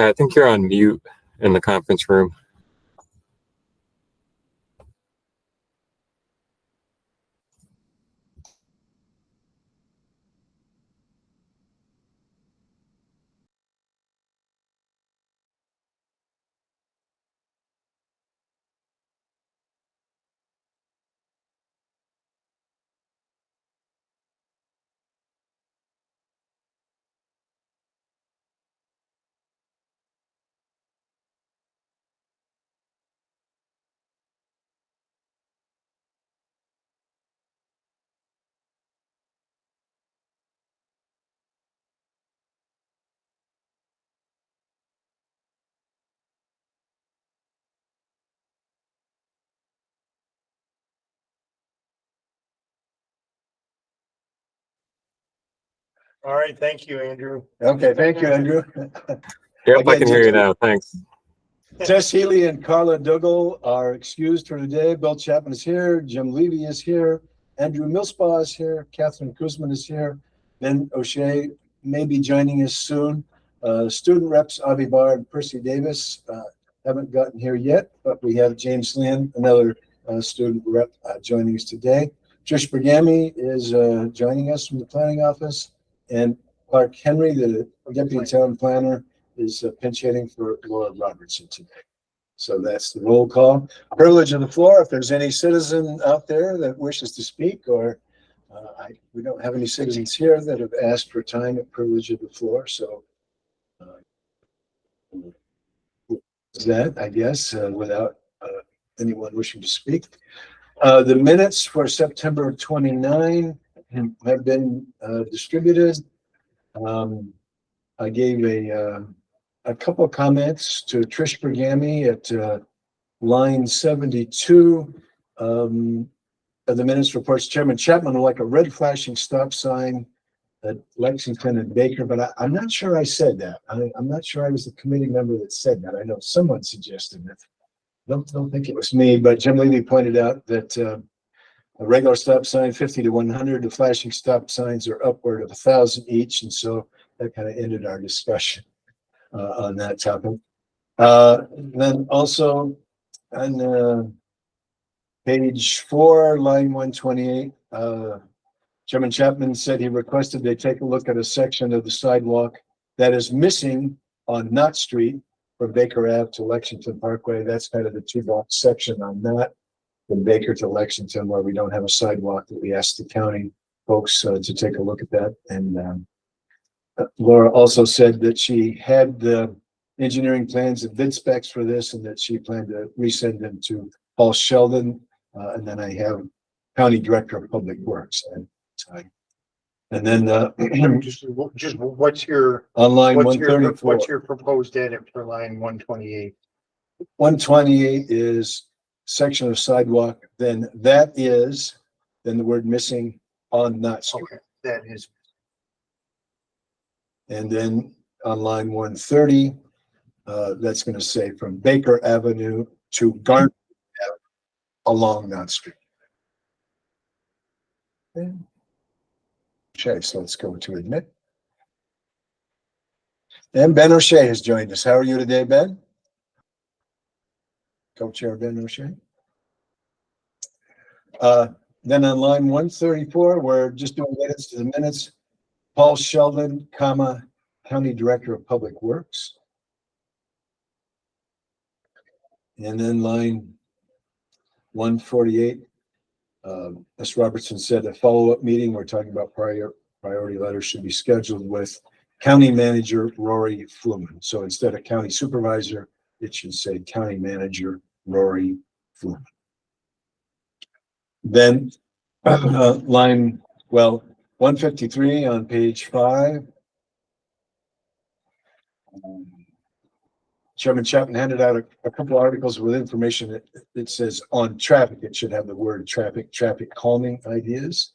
I think you're on mute in the conference room. All right, thank you, Andrew. Okay, thank you, Andrew. Yep, I can hear you now. Thanks. Tess Healy and Carla Dougal are excused for today. Bill Chapman is here. Jim Levy is here. Andrew Millspaugh is here. Catherine Kuzman is here. Ben O'Shea may be joining us soon. Student reps Avi Barr and Percy Davis haven't gotten here yet, but we have James Lynn, another student rep, joining us today. Trish Bergami is joining us from the planning office, and Clark Henry, the deputy town planner, is pinch hitting for Laura Robertson today. So that's the roll call. Privilege of the floor. If there's any citizen out there that wishes to speak, or we don't have any citizens here that have asked for time at privilege of the floor. So that, I guess, without anyone wishing to speak. The minutes for September 29 have been distributed. I gave a couple of comments to Trish Bergami at line 72 of the minutes reports. Chairman Chapman would like a red flashing stop sign at Lexington and Baker, but I'm not sure I said that. I'm not sure I was the committee member that said that. I know someone suggested it. Don't think it was me, but Jim Levy pointed out that a regular stop sign 50 to 100, the flashing stop signs are upward of 1,000 each, and so that kind of ended our discussion on that topic. Then also on page 4, line 128, Chairman Chapman said he requested they take a look at a section of the sidewalk that is missing on Knott Street from Baker Ave to Lexington Parkway. That's kind of the 2-block section on Knott from Baker to Lexington, where we don't have a sidewalk, that we asked the county folks to take a look at that. And Laura also said that she had the engineering plans and bid specs for this, and that she planned to resend them to Paul Sheldon. And then I have County Director of Public Works. And then Just what's your on line 134. what's your proposed edit for line 128? 128 is section of sidewalk, then that is, then the word missing on Knott Street. Okay, that is. And then on line 130, that's going to say from Baker Avenue to Garnet Avenue along Knott Street. Okay, so let's go to admit. And Ben O'Shea has joined us. How are you today, Ben? Co-chair Ben O'Shea. Then on line 134, we're just doing minutes to the minutes. Paul Sheldon, comma, County Director of Public Works. And then line 148, Ms. Robertson said a follow-up meeting, we're talking about priority letters, should be scheduled with County Manager Rory Fluman. So instead of County Supervisor, it should say County Manager Rory Fluman. Then line, 153 on page 5. Chairman Chapman handed out a couple articles with information that says on traffic, it should have the word traffic calming ideas.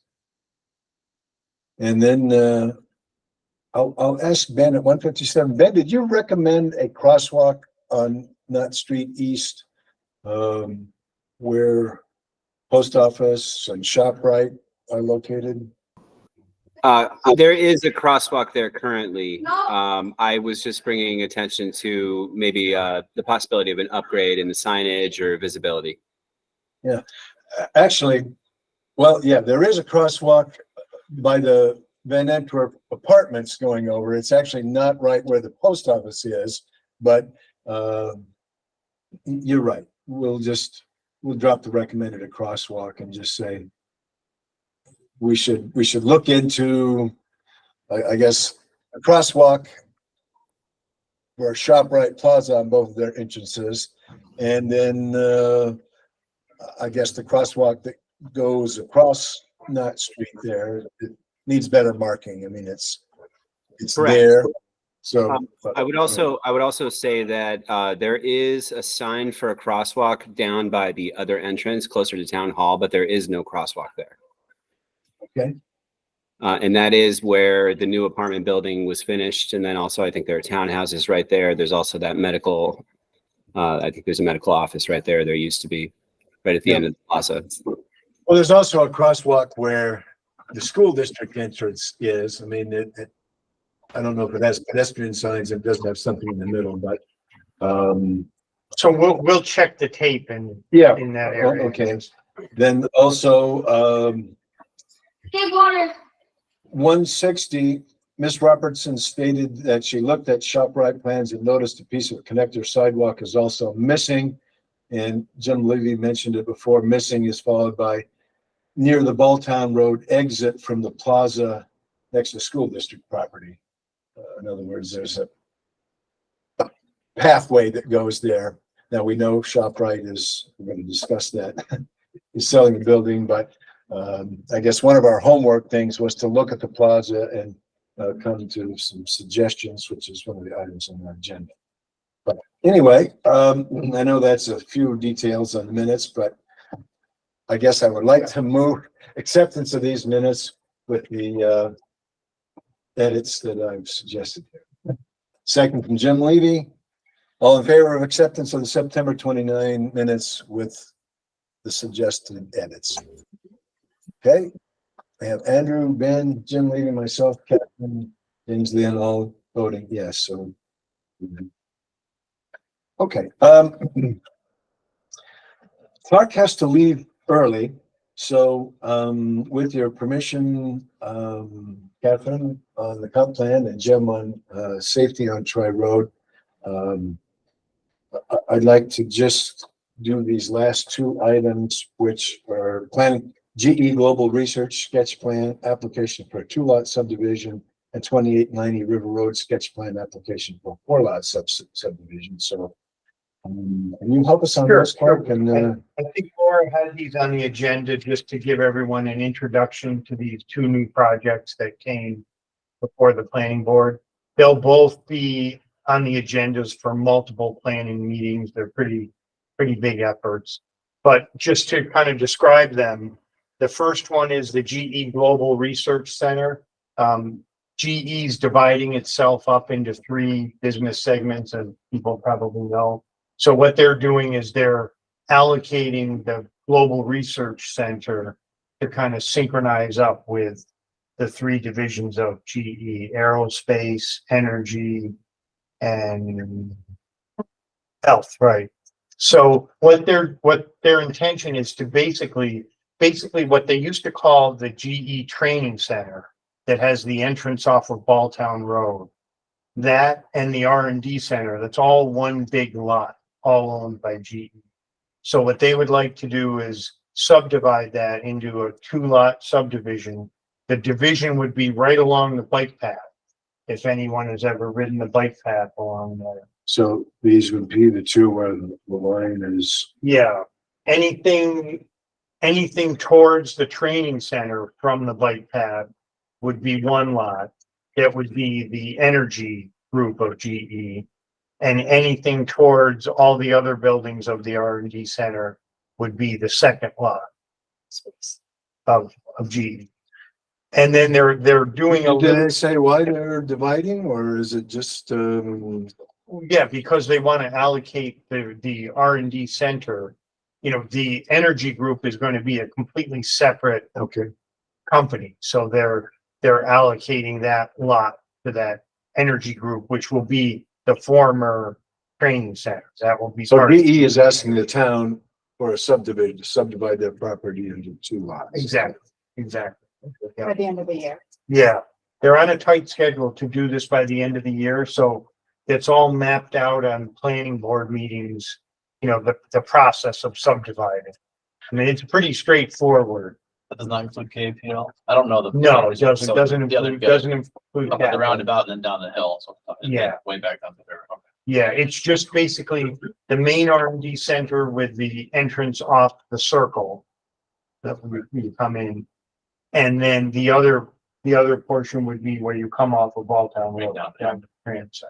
And then I'll ask Ben at 157. Ben, did you recommend a crosswalk on Knott Street East where post office and ShopRite are located? There is a crosswalk there currently. I was just bringing attention to maybe the possibility of an upgrade in the signage or visibility. Actually, well, yeah, there is a crosswalk by the Van Antwerp Apartments going over. It's actually not right where the post office is, but you're right. We'll drop the recommended a crosswalk and just say we should look into, I guess, a crosswalk for ShopRite Plaza on both of their entrances, and then I guess the crosswalk that goes across Knott Street there, it needs better marking. I mean, it's Correct. there. So I would also say that there is a sign for a crosswalk down by the other entrance closer to Town Hall, but there is no crosswalk there. Okay. And that is where the new apartment building was finished. And then also I think there are townhouses right there. There's also that medical, I think there's a medical office right there. There used to be right at the end of the plaza. Well, there's also a crosswalk where the school district entrance is. I mean, I don't know if it has pedestrian signs. It doesn't have something in the middle, but So we'll check the tape in yeah. that area. Okay. Then also 160, Miss Robertson stated that she looked at ShopRite plans and noticed a piece of connector sidewalk is also missing. And Jim Levy mentioned it before. Missing is followed by near the Balltown Road exit from the plaza next to school district property. In other words, there's a pathway that goes there. Now we know ShopRite is, we're going to discuss that, is selling the building, but I guess one of our homework things was to look at the plaza and come to some suggestions, which is one of the items on our agenda. But anyway, I know that's a few details on the minutes, but I guess I would like to move acceptance of these minutes with the edits that I've suggested here. Second from Jim Levy. All in favor of acceptance of the September 29 minutes with the suggested edits? Okay. I have Andrew, Ben, Jim Levy, myself, Captain, James Leon, all voting yes. So, okay. Clark has to leave early. So, with your permission, Catherine, on the comp plan and Jim on safety on Troy Road, I'd like to just do these last two items, which are planning GE Global Research sketch plan application for a 2-lot subdivision and 2890 River Road sketch plan application for a 4-lot subdivision. So, can you help us on Sure, this, Clark? And I think Laura had these on the agenda just to give everyone an introduction to these two new projects that came before the planning board. They'll both be on the agendas for multiple planning meetings. They're pretty big efforts. But just to kind of describe them, the first one is the GE Global Research Center. GE's dividing itself up into 3 business segments, as people probably know. So what they're doing is they're allocating the Global Research Center to kind of synchronize up with the 3 divisions of GE: aerospace, energy, and health, right? So what their intention is to basically what they used to call the GE Training Center that has the entrance off of Balltown Road, that and the R&D Center, that's all one big lot, all owned by GE. So what they would like to do is subdivide that into a 2-lot subdivision. The division would be right along the bike path, if anyone has ever ridden the bike path along there. so these would be the 2 where the line is. Yeah, anything towards the training center from the bike path would be 1 lot. It would be the energy group of GE, and anything towards all the other buildings of the R&D center would be the 2nd lot of GE. And then they're doing a Did little, they say why they're dividing, or is it just yeah, because they want to allocate the R&D center. You know, the energy group is going to be a completely separate okay? company. So they're they're allocating that lot to that energy group, which will be the former training centers. That will be So part of. BE is asking the town for a subdivision, to subdivide their property into 2 lots. Exactly. Yeah. By the end of the year. Yeah, they're on a tight schedule to do this by the end of the year, so it's all mapped out on planning board meetings. You know, the process of subdividing. I mean, it's pretty straightforward. That does not include KPL. I don't know the. No, it doesn't, So doesn't the other include, guy doesn't include Up at the that. roundabout and then down the hill. So Yeah. way back down the river. Okay. Yeah, it's just basically the main R&D center with the entrance off the circle. That we come in. And then the other portion would be where you come off of Balltown Road Right down to the transit.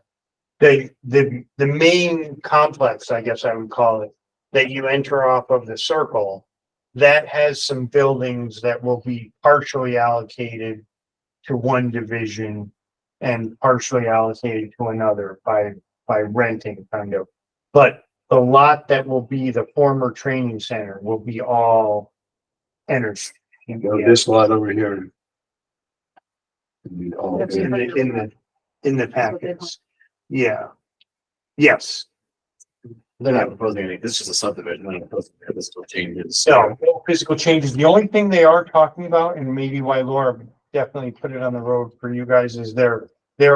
The main complex, I guess I would call it, that you enter off of the circle, that has some buildings that will be partially allocated to one division and partially allocated to another by renting kind of. But the lot that will be the former training center will be all energy. You know, this lot over here. All That's good. In the packets. Yeah. Yes. They're not proposing anything. This is a subdivision. They're not proposing physical changes. So no physical changes. The only thing they are talking about, and maybe why Laura definitely put it on the road for you guys, is they're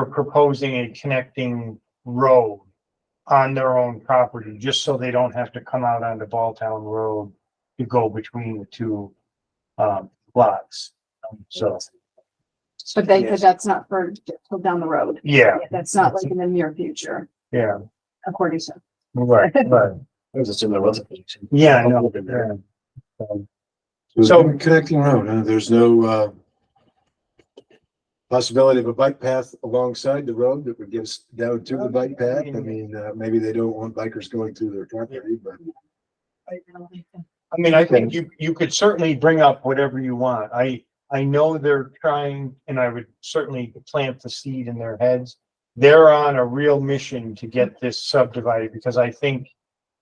proposing a connecting road on their own property, just so they don't have to come out onto Balltown Road to go between the two lots. So, But that's not for till down the road. yeah, That's not like in the near future, yeah, according to. right. I was assuming there was a position. Yeah, I know. Yeah. So So- connecting road, huh? There's no, possibility of a bike path alongside the road that would get us down to the bike path. I mean, maybe they don't want bikers going through their property, but. I mean, I think you could certainly bring up whatever you want. I know they're trying, and I would certainly plant the seed in their heads. They're on a real mission to get this subdivided, because I think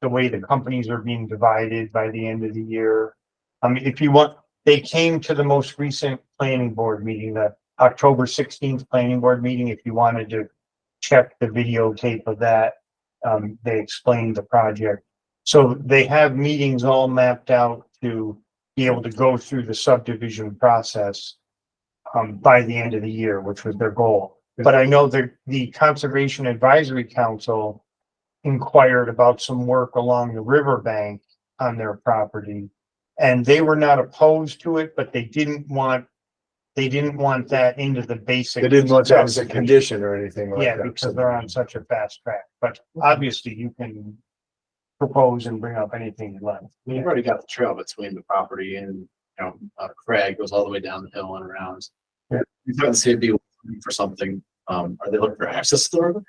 the way the companies are being divided by the end of the year. I mean, if you want, they came to the most recent planning board meeting, the October 16th planning board meeting. If you wanted to check the videotape of that, they explained the project. So they have meetings all mapped out to be able to go through the subdivision process by the end of the year, which was their goal. But I know that the Conservation Advisory Council inquired about some work along the riverbank on their property. And they were not opposed to it, but they didn't want that into the basic. They didn't want that as a condition or anything like Yeah, that. because they're on such a fast track, but obviously you can propose and bring up anything you like. We've already got the trail between the property and, Craig goes all the way down the hill and around. Yeah. We've got the CFD looking for something. Are they looking for access to the river?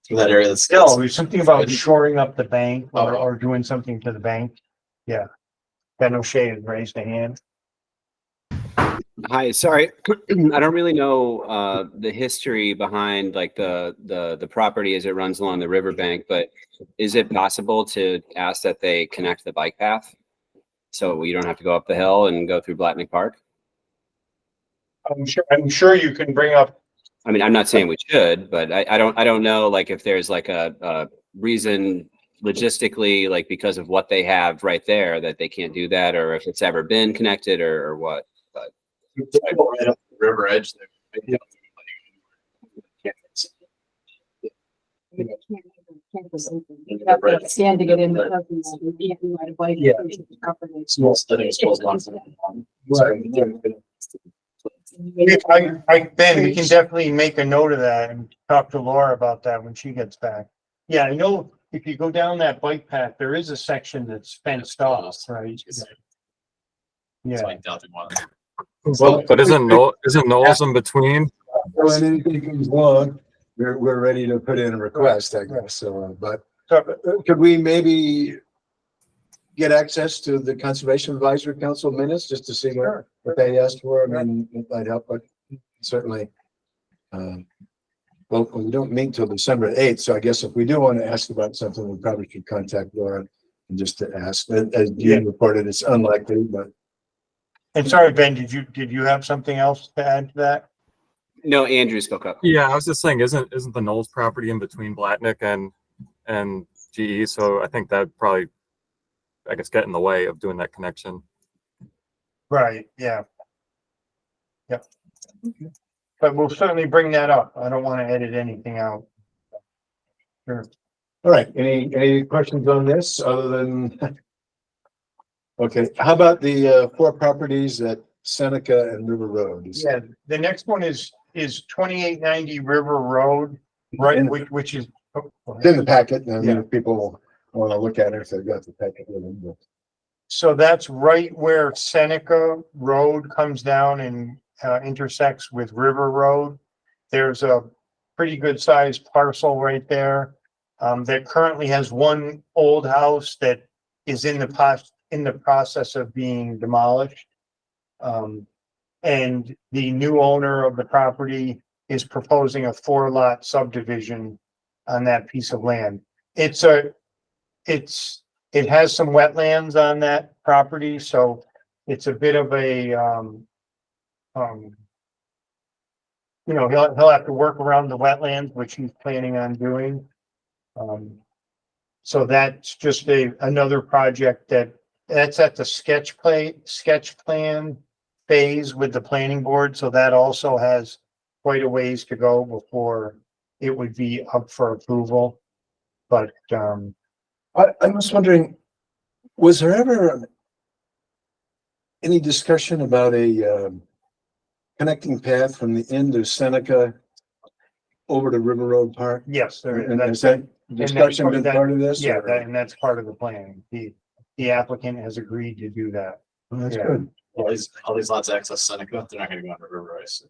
To that area that's. No, there's something about shoring up the bank Oh. or doing something to the bank. Yeah. Got no shade, raised a hand. Hi, sorry. I don't really know the history behind like the property as it runs along the riverbank, but is it possible to ask that they connect the bike path? So you don't have to go up the hill and go through Blatnick Park? I'm sure you can bring up, I mean, I'm not saying we should, but I don't know like if there's like a reason logistically, like because of what they have right there that they can't do that, or if it's ever been connected or what. Right up the river edge there. You have to stand to get in. You can't ride a bike. Yeah. Property. Small, I think it's small lots. Ben, we can definitely make a note of that and talk to Laura about that when she gets back. Yeah, I know if you go down that bike path, there is a section that's fenced off, right? Yeah. Well, but isn't Knowles in between? When anything comes along, we're ready to put in a request, I guess, so, but could we maybe get access to the Conservation Advisory Council minutes just to see what they asked for? I mean, it might help, but certainly. Well, we don't meet till December 8th, so I guess if we do want to ask about something, we probably should contact Laura and just to ask. As you reported, it's unlikely, but And sorry, Ben, did you have something else to add to that? No, Andrew spoke up. Yeah, I was just saying, isn't the Knowles property in between Blatnick and GE? So I think that probably, I guess, get in the way of doing that connection. Right, yeah. Yep. But we'll certainly bring that up. I don't want to edit anything out. Sure. All right, any questions on this other than? Okay, how about the four properties at Seneca and River Road? Yeah, the next one is 2890 River Road, right, In- which is. oh, go ahead. It's in the packet, and Yeah. if people want to look at it, if they've got the packet with them, but. So that's right where Seneca Road comes down and intersects with River Road. There's a pretty good sized parcel right there. That currently has one old house that is in the process of being demolished. And the new owner of the property is proposing a 4-lot subdivision on that piece of land. It has some wetlands on that property, so it's a bit of a, he'll have to work around the wetlands, which he's planning on doing. So that's just another project that's at the sketch plan phase with the planning board, so that also has quite a ways to go before it would be up for approval. But, I'm just wondering, was there ever any discussion about a connecting path from the end of Seneca over to River Road Park? yes, And has that discussion been part of this? Yeah, or- and that's part of the plan. The applicant has agreed to do that. Oh, that's yeah. good. All these lots access Seneca, they're not gonna go under River Ice.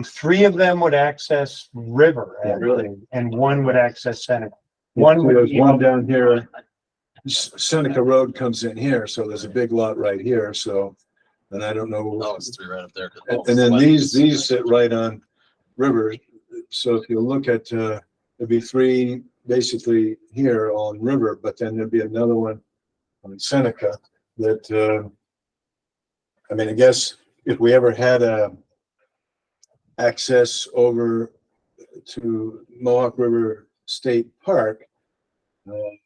3 of them would access River, Yeah, really? actually, and 1 would access Seneca. One, would there's be one up- down here. Seneca Road comes in here, so there's a big lot right here, so, and I don't know. Oh, it's 3 right up there. And then these sit right on River, so if you look at, there'd be 3 basically here on River, but then there'd be another one on Seneca that, I mean, I guess if we ever had access over to Mohawk River State Park, I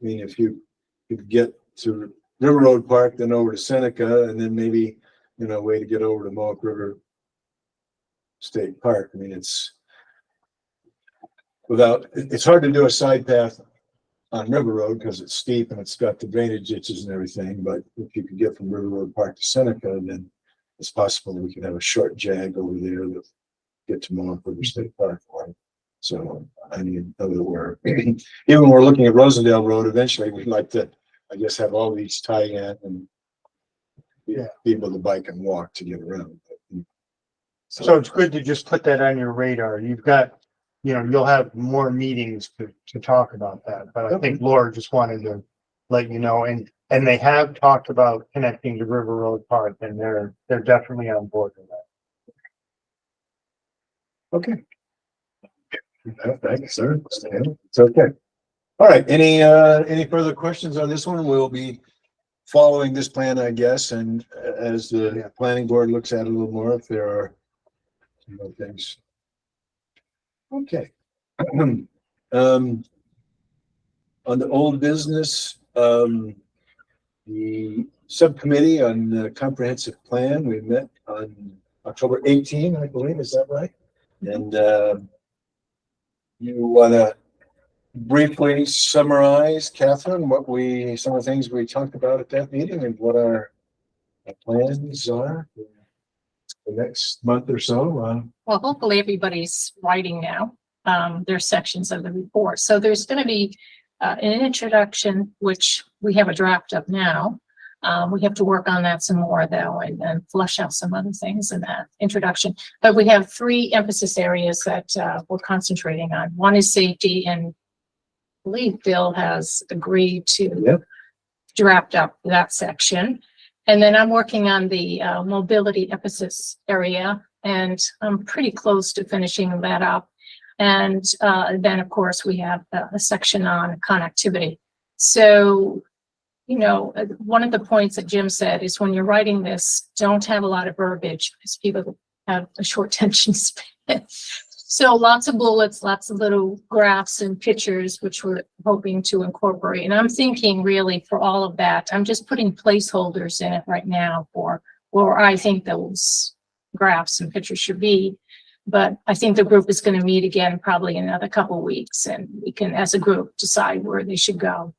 mean, if you could get to River Road Park, then over to Seneca, and then maybe, a way to get over to Mohawk River State Park. I mean, it's hard to do a side path on River Road because it's steep and it's got the drainage ditches and everything, but if you could get from River Road Park to Seneca, then it's possible we could have a short jag over there to get to Mohawk River State Park. So I mean, we're even we're looking at Rosendale Road. Eventually, we'd like to, I guess, have all these tie in and be able to bike and walk to get around. So it's good to just put that on your radar. You've got, you'll have more meetings to talk about that, but I think Laura just wanted to let you know, and they have talked about connecting to River Road Park, and they're definitely on board with that. Okay. Thanks, sir. It's okay. All right. Any further questions on this one? We'll be following this plan, I guess, and as the planning board looks at it a little more, if there are things. Okay. On the old business, the subcommittee on the comprehensive plan, we met on October 18, I believe. Is that right? And you want to briefly summarize, Catherine, some of the things we talked about at that meeting and what our plans are for the next month or so? Well, hopefully everybody's writing now, their sections of the report. So there's going to be an introduction, which we have a draft of now. We have to work on that some more though, and flush out some other things in that introduction. But we have 3 emphasis areas that we're concentrating on. One is safety, and I believe Bill has agreed to draft up that section. And then I'm working on the mobility emphasis area, and I'm pretty close to finishing that up. And then, of course, we have a section on connectivity. So one of the points that Jim said is when you're writing this, don't have a lot of verbiage because people have a short attention span. So lots of bullets, lots of little graphs and pictures, which we're hoping to incorporate. And I'm thinking really for all of that, I'm just putting placeholders in it right now for where I think those graphs and pictures should be. But I think the group is going to meet again probably in another couple of weeks, and we can, as a group, decide where they should go.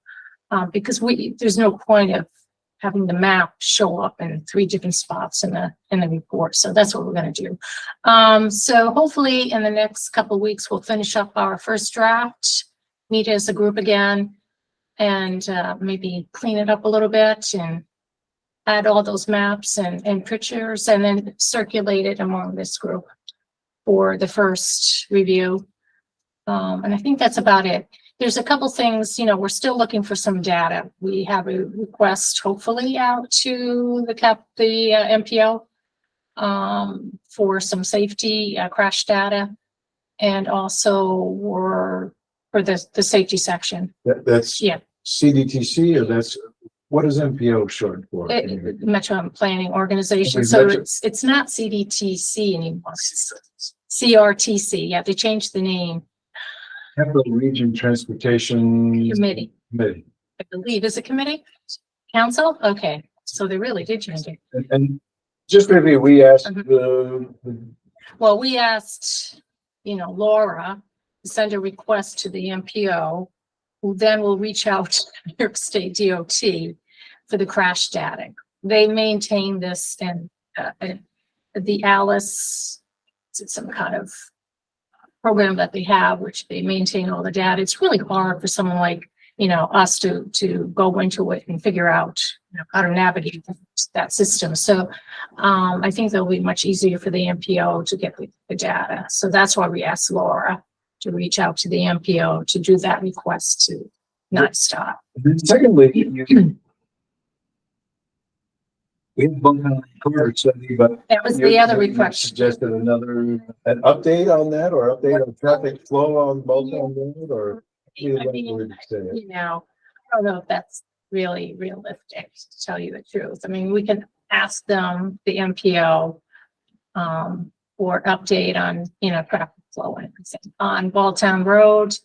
Because there's no point of having the map show up in 3 different spots in the report. So that's what we're going to do. So hopefully in the next couple of weeks, we'll finish up our first draft, meet as a group again, and maybe clean it up a little bit and add all those maps and pictures, and then circulate it among this group for the first review. And I think that's about it. There's a couple things, we're still looking for some data. We have a request hopefully out to the MPO for some safety crash data, and also for the safety section. That's Yeah. CDTC, or what is MPO short for? Metro Planning Organization. Okay, So Metro- it's not CDTC anymore. It's CRTC. Yeah, they changed the name. Capital Region Transportation Committee, Committee. I believe. Is it committee? Council? Okay. So they really did change it. And just maybe we asked Mhm. Well, we asked, Laura to send a request to the MPO, who then will reach out to New York State DOT for the crash data. They maintain this, and the Alice, it's some kind of program that they have, which they maintain all the data. It's really hard for someone like, us to go into it and figure out how to navigate that system. So I think that'll be much easier for the MPO to get the data. So that's why we asked Laura to reach out to the MPO to do that request to not stop. Secondly, we have both on the cover study, but That was you the other request. suggested an update on that, or update on traffic flow on Bolton Road, or? I mean, I don't know if that's really realistic, to tell you the truth. I mean, we can ask them, the MPO, for an update on, traffic flow and everything on Balltown Road.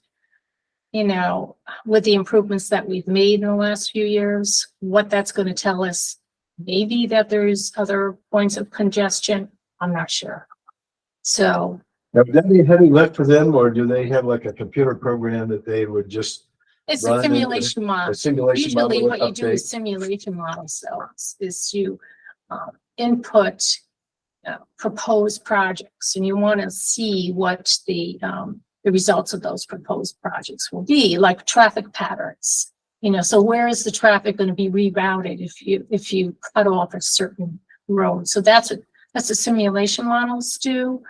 With the improvements that we've made in the last few years, what that's going to tell us, maybe that there's other points of congestion. I'm not sure. So Now, would that be a heavy lift for them, or do they have like a computer program that they would just it's a Run it, simulation a model. simulation Usually model what you do update? with simulation models, though, is you input proposed projects, and you want to see what the results of those proposed projects will be, like traffic patterns. So where is the traffic going to be rerouted if you cut off a certain road? So that's what simulation models do.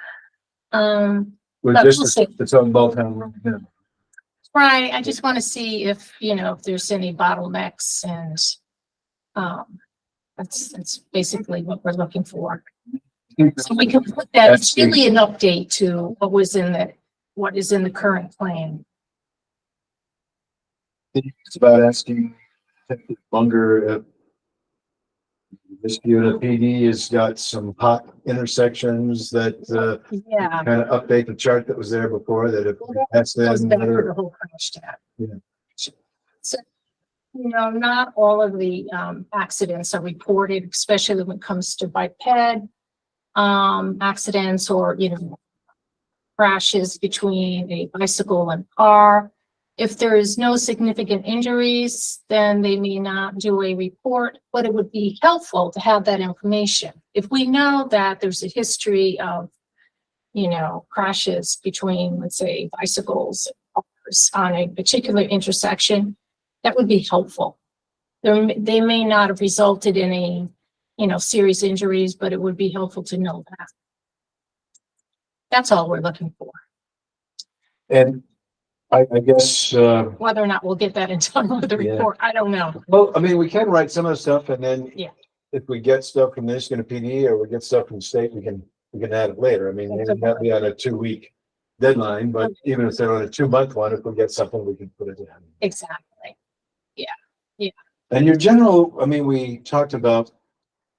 Well, But just we'll see. it's on Bolton Road? Yeah. Right, I just want to see if there's any bottlenecks, and that's basically what we're looking for. So we can put that, it's really an update to what is in the current plan. It's about asking Detective Munger if this unit PD has got some hot intersections that Yeah. kind of update the chart that was there before, that if that's Goes then back to the whole crash tab. Yeah. So, not all of the accidents are reported, especially when it comes to biped accidents, or crashes between a bicycle and car. If there is no significant injuries, then they may not do a report, but it would be helpful to have that information. If we know that there's a history of, crashes between, let's say, bicycles and cars on a particular intersection, that would be helpful. They may not have resulted in a, serious injuries, but it would be helpful to know that. That's all we're looking for. And I guess, Whether or not we'll get that in time with the Yeah. report, I don't know. well, I mean, we can write some of the stuff, and then Yeah. if we get stuff from Michigan PD, or we get stuff from the state, we can add it later. I mean, maybe not be on a 2-week deadline, but even if they're on a 2-month one, if we get something, we can put it in. Exactly. Yeah. And your general, I mean, we talked about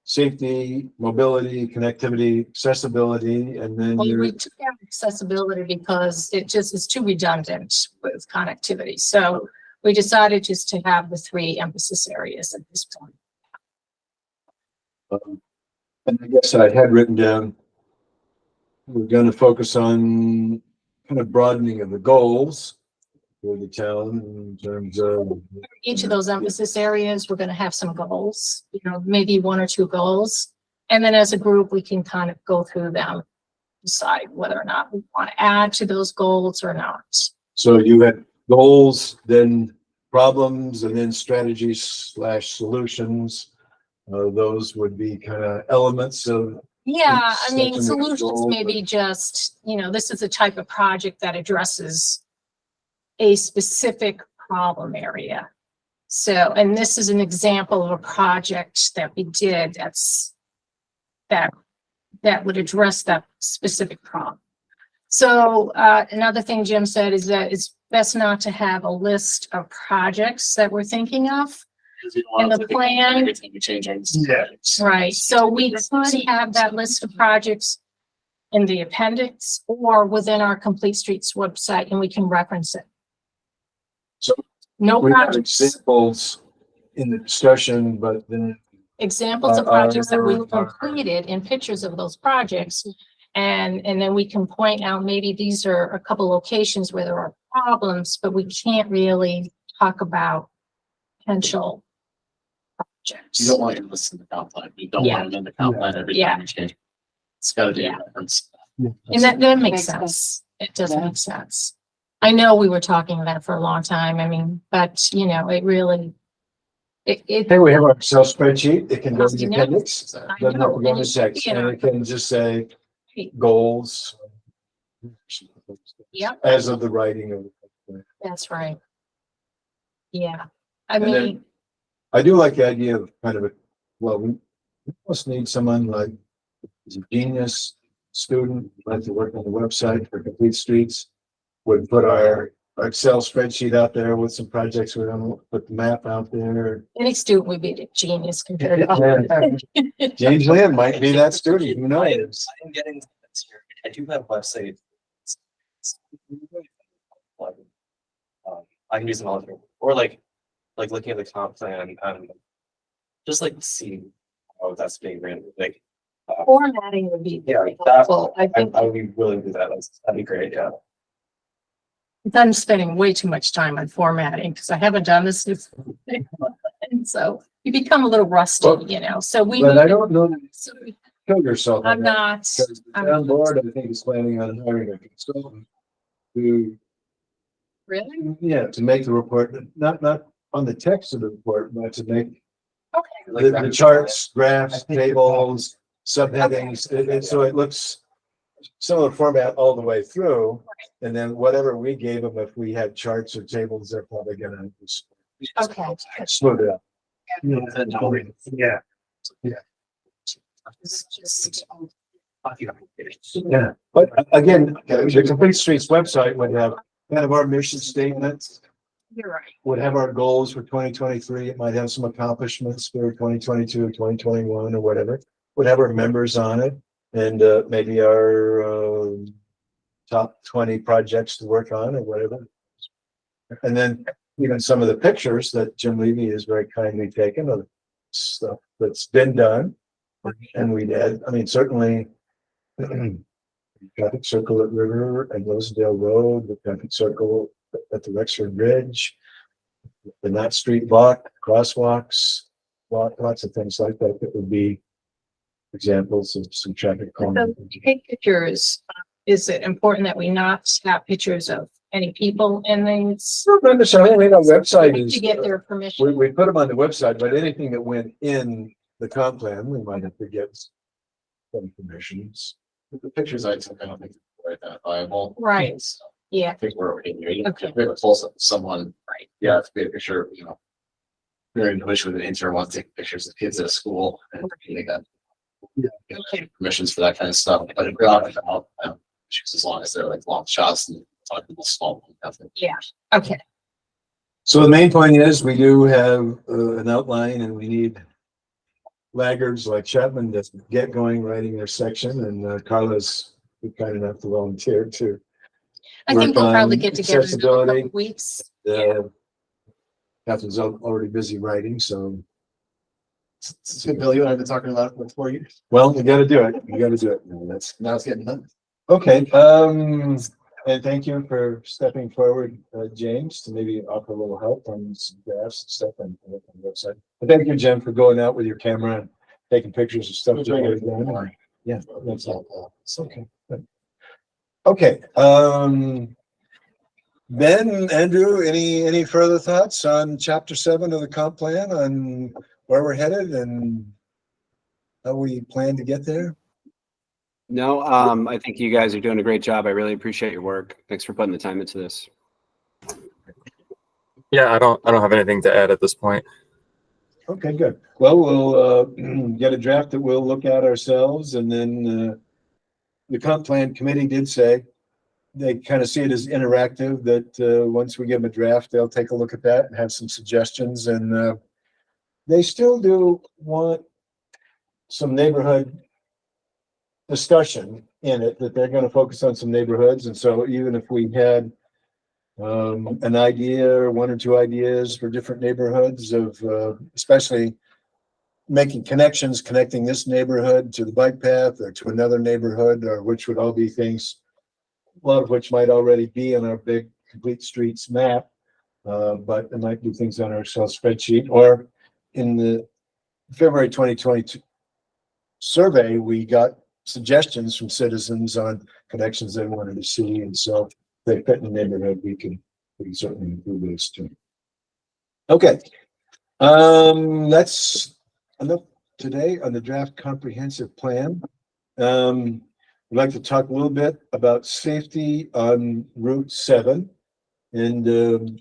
safety, mobility, connectivity, accessibility, and then Well, your, we took out accessibility because it just is too redundant with connectivity. So we decided just to have the three emphasis areas at this point. and I guess I had written down, we're gonna focus on kind of broadening of the goals for the town in terms of. Each of those emphasis areas, we're gonna have some goals, you know, maybe one or two goals. And then as a group, we can kind of go through them, decide whether or not we want to add to those goals or not. So you had goals, then problems, and then strategies slash solutions. Those would be kind of elements of, Yeah, I mean, Such an solutions goal, may be just, you know, this is a type of project that addresses a specific problem area. So, and this is an example of a project that we did that would address that specific problem. So, another thing Jim said is that it's best not to have a list of projects that we're thinking of. In the plan. Everything we change. Yeah. Right, so we could have that list of projects in the appendix or within our Complete Streets website, and we can reference it. So No we have projects, examples in the discussion, but then examples of Are- projects that we've are- completed and pictures of those projects. And then we can point out, maybe these are a couple locations where there are problems, but we can't really talk about potential projects. You don't want your list in the comp plan. You don't Yeah. want them in the comp plan every Yeah. time you change. It's gotta be Yeah. a reference. And that makes Makes sense. It does Yeah. make sense. I know we were talking about it for a long time. I mean, but you know, it really, it, hey, we have our Excel spreadsheet. It can go in the I know. appendix. I Doesn't have know, to go in and the it should text, be in and our- it can just say Right. goals. Yep. As of the writing of. That's right. Yeah, I And then- mean, I do like the idea of kind of a, well, we must need someone like, is a genius student, like to work on the website for Complete Streets. Would put our Excel spreadsheet out there with some projects, we're gonna put the map out there. any student would be a genius compared to Yeah. James Land might be that student, who I am knows? getting this here. I do have a website. I can use them all through, or like looking at the comp plan, just like see how that's being ran, like, Formatting would be yeah, very that, helpful. I think I would be willing to do that. That'd be great, yeah. I'm spending way too much time on formatting because I haven't done this. And so you become a little rusty, Well, you know, so we. But I don't know that you so kill yourself. on I'm that, not, because the I'm town board, I think, is planning on hiring a consultant to, really? yeah, to make the report, not on the text of the report, but to make Okay, the charts, graphs, tables, subheadings, so it looks similar format all the way through. And then whatever we gave them, if we had charts or tables, they're probably gonna just okay. smooth it out. Yeah. Just- Yeah, but again, the Complete Streets website would have kind of our mission statements, You're right. would have our goals for 2023. It might have some accomplishments for 2022, 2021, or whatever. Would have our members on it and maybe our top 20 projects to work on or whatever. And then even some of the pictures that Jim Levy has very kindly taken of stuff that's been done. And we did, I mean, certainly traffic circle at River and Rosedale Road, the traffic circle at the Rexford Bridge, the Knott Street block, crosswalks, lots of things like that that would be examples of some traffic calming. So take pictures. Is it important that we not snap pictures of any people and things? Not necessarily, I mean, our website is, To get their permission. we put them on the website, but anything that went in the comp plan, we might have to get some permissions. The pictures I took, I don't think they're that viable. Right. So Yeah, I think we're okay here. You Okay. we have a full someone. Right. Yeah, it's a big picture, you know. Very individual with an intern wants to take pictures of kids at a school and they got. Yeah. Okay. Permissions for that kind of stuff, but if we're not about, as long as they're like long shots and talking about small. Nothing. Yeah. Okay. So the main point is we do have an outline and we need laggards like Chapman to get going writing their section, and Carla's been kind enough to volunteer to. I think we'll probably Work on get together in a accessibility. couple weeks. Catherine's already busy writing, so, So Bill, you and I have been talking about it for 4 years. well, you gotta do it. You gotta do it. No, that's, Now it's getting done. okay, and thank you for stepping forward, James, to maybe offer a little help on some graphs and stuff on the website. But thank you, Jen, for going out with your camera and taking pictures of stuff. Yeah, that's all. It's okay. Good. Okay, Ben, Andrew, any further thoughts on chapter 7 of the comp plan, on where we're headed and how we plan to get there? No, I think you guys are doing a great job. I really appreciate your work. Thanks for putting the time into this. Yeah, I don't have anything to add at this point. Okay, good. Well, we'll get a draft that we'll look at ourselves, and then the comp plan committee did say they kind of see it as interactive, that once we give them a draft, they'll take a look at that and have some suggestions. And they still do want some neighborhood discussion in it, that they're going to focus on some neighborhoods. And so even if we had an idea or 1 or 2 ideas for different neighborhoods of especially making connections, connecting this neighborhood to the bike path or to another neighborhood, or which would all be things, a lot of which might already be on our big complete streets map, but it might be things on our Excel spreadsheet. Or in the February 2022 survey, we got suggestions from citizens on connections they wanted to see, and so if they fit in the neighborhood, we can certainly improve those too. Okay, that's enough today on the draft comprehensive plan. I'd like to talk a little bit about safety on Route 7. And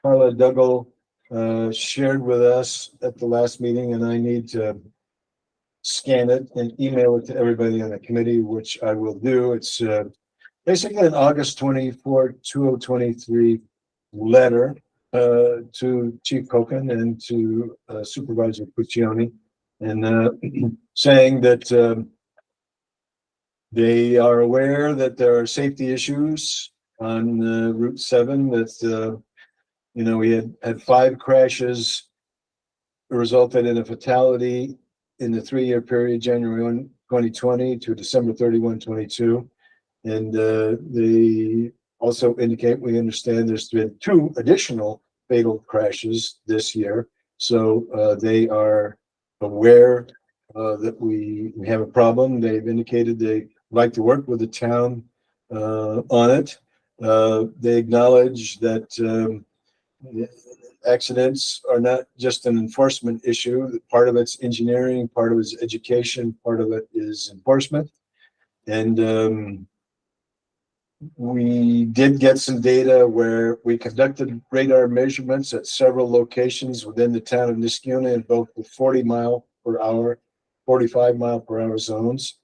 Carla Duggal shared with us at the last meeting, and I need to scan it and email it to everybody on the committee, which I will do. It's basically an August 24, 2023 letter to Chief Kochen and to Supervisor Puccioni, and saying that they are aware that there are safety issues on Route 7, that we had 5 crashes resulted in a fatality in the 3-year period, January 1, 2020 to December 31, 22. And they also indicate, we understand there's been 2 additional fatal crashes this year. So they are aware that we have a problem. They've indicated they like to work with the town on it. They acknowledge that accidents are not just an enforcement issue. Part of it's engineering, part of it's education, part of it is enforcement. And we did get some data where we conducted radar measurements at several locations within the town of Niskayuna in both the 40-mile-per-hour, 45-mile-per-hour zones.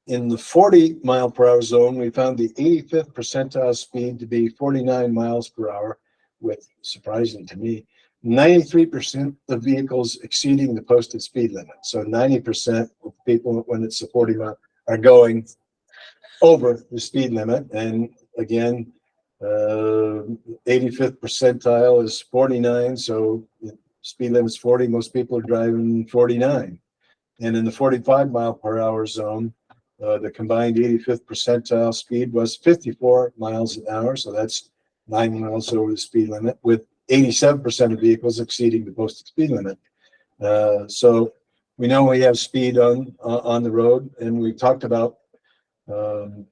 In the 40-mile-per-hour zone, we found the 85th percentile speed to be 49 miles per hour, with, surprising to me, 93% of vehicles exceeding the posted speed limit. So 90% of people, when it's a 40 mile, are going over the speed limit. And again, 85th percentile is 49. So speed limit's 40. Most people are driving 49. And in the 45-mile-per-hour zone, the combined 85th percentile speed was 54 miles an hour. So that's 9 miles over the speed limit, with 87% of vehicles exceeding the posted speed limit. So we know we have speed on the road, and we talked about when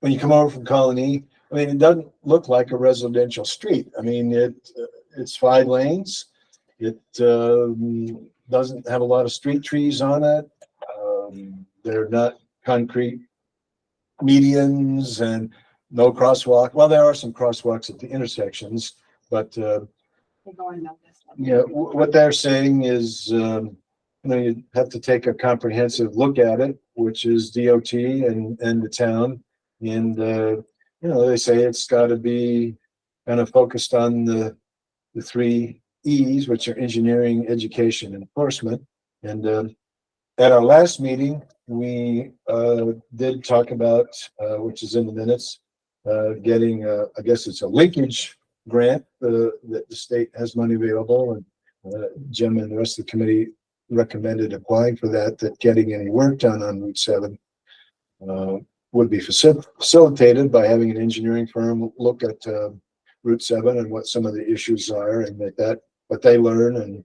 you come over from Colony. I mean, it doesn't look like a residential street. I mean, it's 5 lanes. It doesn't have a lot of street trees on it. They're not concrete medians and no crosswalk. Well, there are some crosswalks at the intersections, but yeah, what they're saying is, you have to take a comprehensive look at it, which is DOT and the town. And, they say it's got to be kind of focused on the three E's, which are engineering, education, and enforcement. And at our last meeting, we did talk about, which is in the minutes, getting, I guess it's a linkage grant that the state has money available, and Jim and the rest of the committee recommended applying for that, that getting any work done on Route 7 would be facilitated by having an engineering firm look at Route 7 and what some of the issues are, and that what they learn and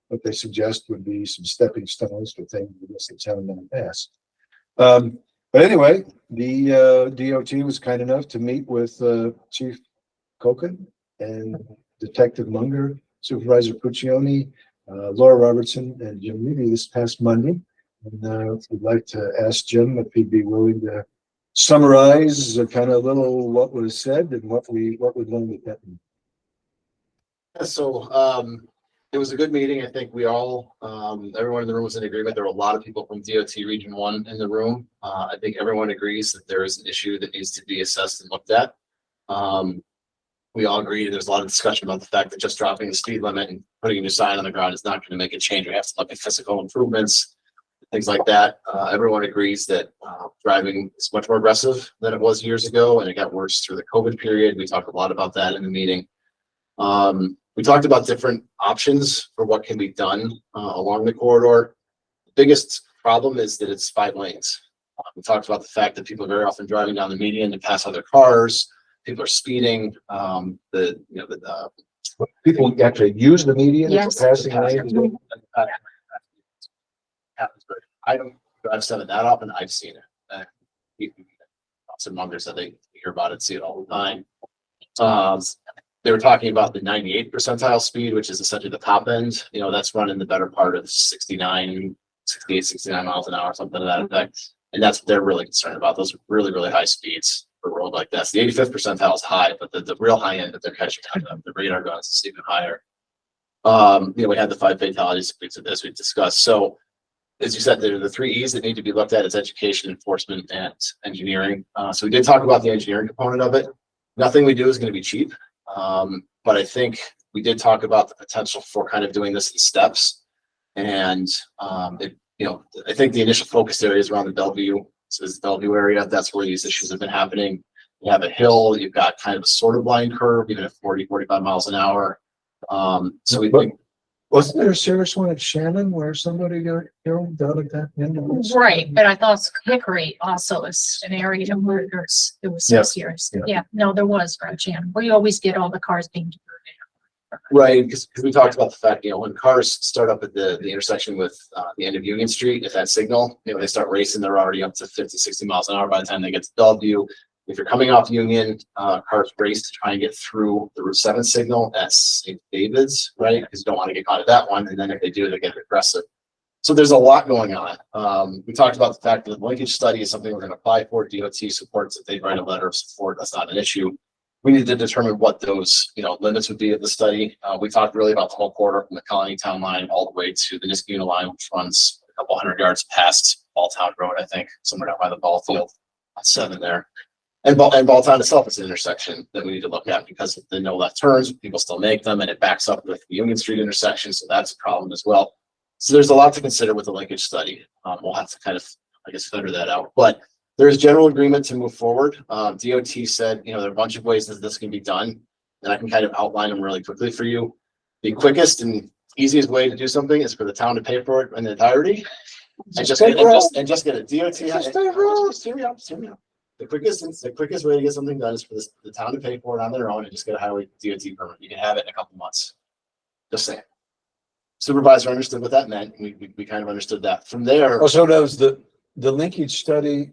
what they suggest would be some stepping stones for things that the town in the past. But anyway, the DOT was kind enough to meet with Chief Kochen and Detective Munger, Supervisor Puccioni, Laura Robertson, and Jim Levy this past Monday. And we'd like to ask Jim if he'd be willing to summarize kind of a little what was said and what we learned at that meeting. Yeah, so it was a good meeting. I think we all, everyone in the room was in agreement. There were a lot of people from DOT Region 1 in the room. I think everyone agrees that there is an issue that needs to be assessed and looked at. We all agree there's a lot of discussion about the fact that just dropping the speed limit and putting a new sign on the ground is not going to make a change. We have to look at physical improvements, things like that. Everyone agrees that driving is much more aggressive than it was years ago, and it got worse through the COVID period. We talked a lot about that in the meeting. We talked about different options for what can be done along the corridor. The biggest problem is that it's 5 lanes. We talked about the fact that people are very often driving down the median to pass other cars. People are speeding. People actually use the median as Yes. a passing lane. I don't drive 7 that often. I've seen it. Some Munger said they hear about it, see it all the time. They were talking about the 98th percentile speed, which is essentially the top end. You know, that's running the better part of 68, 69 miles an hour, something to that effect. And that's what they're really concerned about. Those are really, really high speeds for a road like that. So the 85th percentile is high, but the real high end that they're catching on the radar guns is even higher. We had the 5 fatalities as we discussed. So as you said, there are the 3 E's that need to be looked at. It's education, enforcement, and engineering. So we did talk about the engineering component of it. Nothing we do is going to be cheap. But I think we did talk about the potential for kind of doing this in steps. And, I think the initial focus area is around the Bellevue. So it's the Bellevue area. That's where these issues have been happening. You have a hill, you've got kind of a sort of blind curve, even at 40, 45 miles an hour. So we think. Wasn't there a serious one at Shannon where somebody got killed down at that end of the Right, but I thought Hickory also is an area where there was some serious. Yeah. Yeah, no, there was, Jan. We always get all the cars being diverted. Right, because we talked about the fact, when cars start up at the intersection with the end of Union Street, at that signal, they start racing, they're already up to 50, 60 miles an hour by the time they get to Bellevue. If you're coming off Union, cars race to try and get through the Route 7 signal at St. David's, right? Because you don't want to get caught at that one. And then if they do, they get aggressive. So there's a lot going on. We talked about the fact that the linkage study is something we're going to apply for. DOT supports that they write a letter of support. That's not an issue. We need to determine what those, limits would be of the study. We talked really about the whole corridor from the Colony Town line all the way to the Niskuna line, which runs a couple hundred yards past Balltown Road, I think, somewhere down by the ball field on 7 there. And Balltown itself is an intersection that we need to look at because of the no left turns, people still make them, and it backs up with the Union Street intersection. So that's a problem as well. So there's a lot to consider with the linkage study. We'll have to kind of, figure that out. But there's general agreement to move forward. DOT said, there are a bunch of ways that this can be done, and I can kind of outline them really quickly for you. The quickest and easiest way to do something is for the town to pay for it in the entirety. And just get a DOT. Hear me out. The quickest way to get something done is for the town to pay for it on their own and just get a highway DOT permit. You can have it in a couple months. Just saying. Supervisor understood what that meant. We kind of understood that. From there. Oh, so that was the linkage study.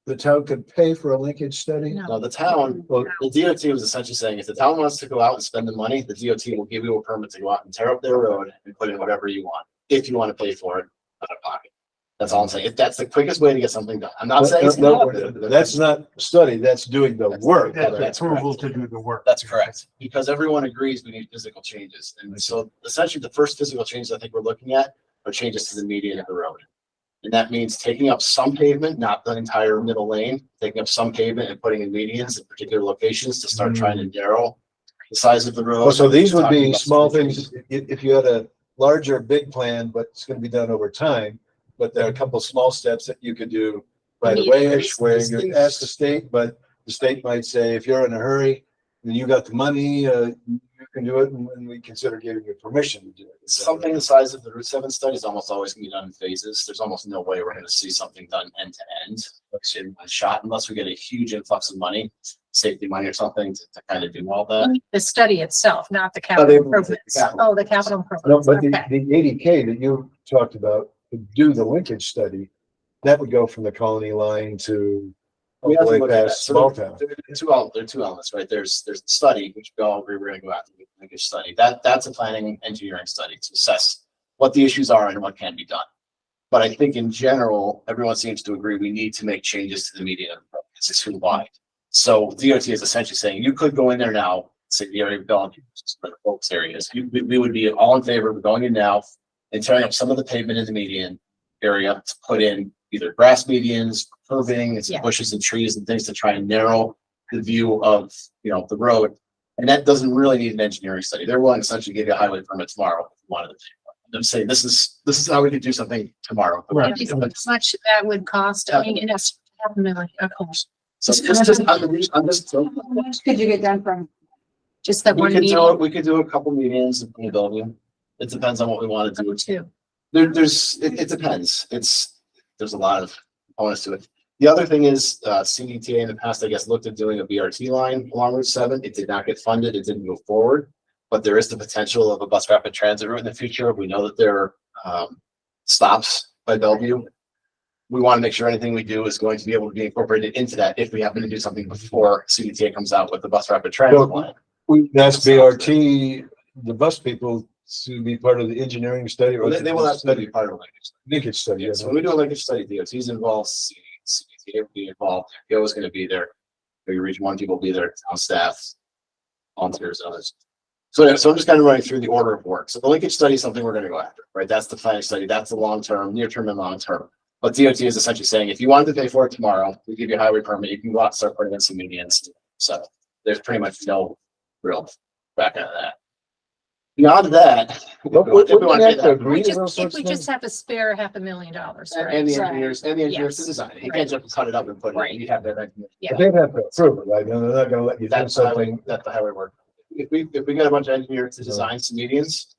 The town could pay for a linkage study? No. The town, the DOT was essentially saying if the town wants to go out and spend the money, the DOT will give you a permit to go out and tear up their road and put in whatever you want, if you want to pay for it out of pocket. That's all I'm saying. If that's the quickest way to get something done. I'm not saying it's not. That's not study, that's doing the work. That's approval to do the work. That's correct. Because everyone agrees we need physical changes. And so essentially the first physical changes I think we're looking at are changes to the median of the road. And that means taking up some pavement, not the entire middle lane, taking up some pavement and putting in medians in particular locations to start trying to narrow the size of the road. Oh, so these would Talking be about small some- things, if you had a larger, big plan, but it's gonna be done over time. But there are a couple small steps that you could do right away-ish, where you ask the state, but the state might say, if you're in a hurry, and you got the money, you can do it, and we consider giving you permission to do it. Something the size of the Route 7 study is almost always gonna be done in phases. There's almost no way we're gonna see something done end to end. In one shot, unless we get a huge influx of money, safety money or something to kind of do all that. The study itself, not the they- capital improvements. capital. Oh, the capital No, improvements. but Okay. the 80K that you talked about, to do the linkage study, that would go from the Colony line to all We the have to way look at that. past So Small Town. there are two elements, right? There's the study, which we all agree we're gonna go after, the linkage study. That's a planning engineering study to assess what the issues are and what can be done. But I think in general, everyone seems to agree we need to make changes to the median. It's too wide. So DOT is essentially saying you could go in there now, say the area of Bellevue, where the focus areas. We would be all in favor of going in now and tearing up some of the pavement in the median area to put in either grass medians, curving, and some Yeah. bushes and trees and things to try and narrow the view of, the road. And that doesn't really need an engineering study. They're willing to essentially give you a highway permit tomorrow if you wanted to. I'm saying this is how we could do something tomorrow. Right. How much that would cost? I mean, it's half a million, of course. So I'm just, How much could you get done from? Just that we one could meeting do, we could do a couple meetings in Bellevue. It depends on what we want to do. or two. It depends. There's a lot of components to it. The other thing is, CDTA in the past, I guess, looked at doing a BRT line along Route 7. It did not get funded. It didn't move forward. But there is the potential of a bus rapid transit route in the future. We know that there are stops by Bellevue. We want to make sure anything we do is going to be able to be incorporated into that if we happen to do something before CDTA comes out with the bus rapid transit line. We asked BRT, the bus people, to be part of the engineering study or. They will have to be part of the language. Linkage study, Yeah, so when we do a language study, DOT's involved, CDTA will be involved, PO is gonna be there. Maybe Region 1 people will be there, town staff, volunteers, others. So I'm just kind of running through the order of work. So the linkage study is something we're gonna go after, right? That's the planning study, that's the long-term, near-term and long-term. But DOT is essentially saying, if you wanted to pay for it tomorrow, we give you a highway permit, you can go out and start putting in some medians. So there's pretty much no real back out of that. Beyond that. But if we want to have do to that, agree to If those we sorts of just things? have to spare $500,000, right? And the So- engineers to Yes. design it. You Right. can't just cut it up and put it in. Right. You have that. Yeah. But they'd have to approve it, right? No, they're not gonna let you do That's the highway, something. that's the highway work. If we get a bunch of engineers to design some medians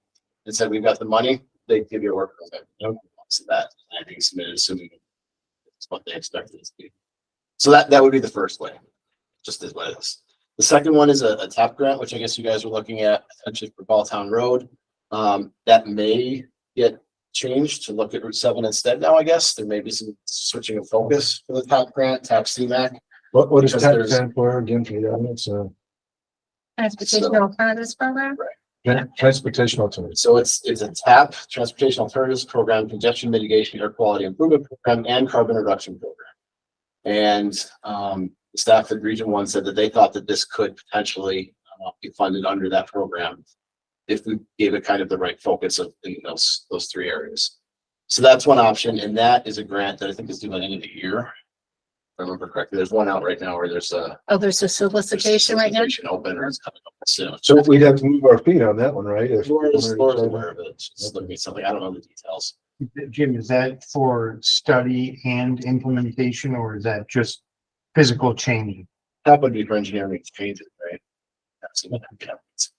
and said, we've got the money, they give you a work permit. So that, I think submitted, assuming it's what they expected it to be. So that would be the first way, just as what it is. The second one is a TAP grant, which I guess you guys were looking at potentially for Balltown Road. That may get changed to look at Route 7 instead now, I guess. There may be some switching of focus for the TAP grant, TAP CMAC. What is Because TAP there's- stand for again for the audience? Transportation alternatives program? Transportation alternatives. So it's a TAP, Transportation Alternatives Program, Congestion Mitigation, Air Quality Improvement Program, and Carbon Reduction Program. And the staff at Region 1 said that they thought that this could potentially be funded under that program if we gave it kind of the right focus in those three areas. So that's one option, and that is a grant that I think is due by the end of the year. If I remember correctly, there's one out right now where there's a Oh, there's a solicitation right now? solicitation open, or it's coming up soon. So we'd have to move our feet on that one, right? If- Laura's aware of it. She's looking at something. I don't know the details. Jim, is that for study and implementation, or is that just physical changing? That would be for engineering to change it, right? That's what happens.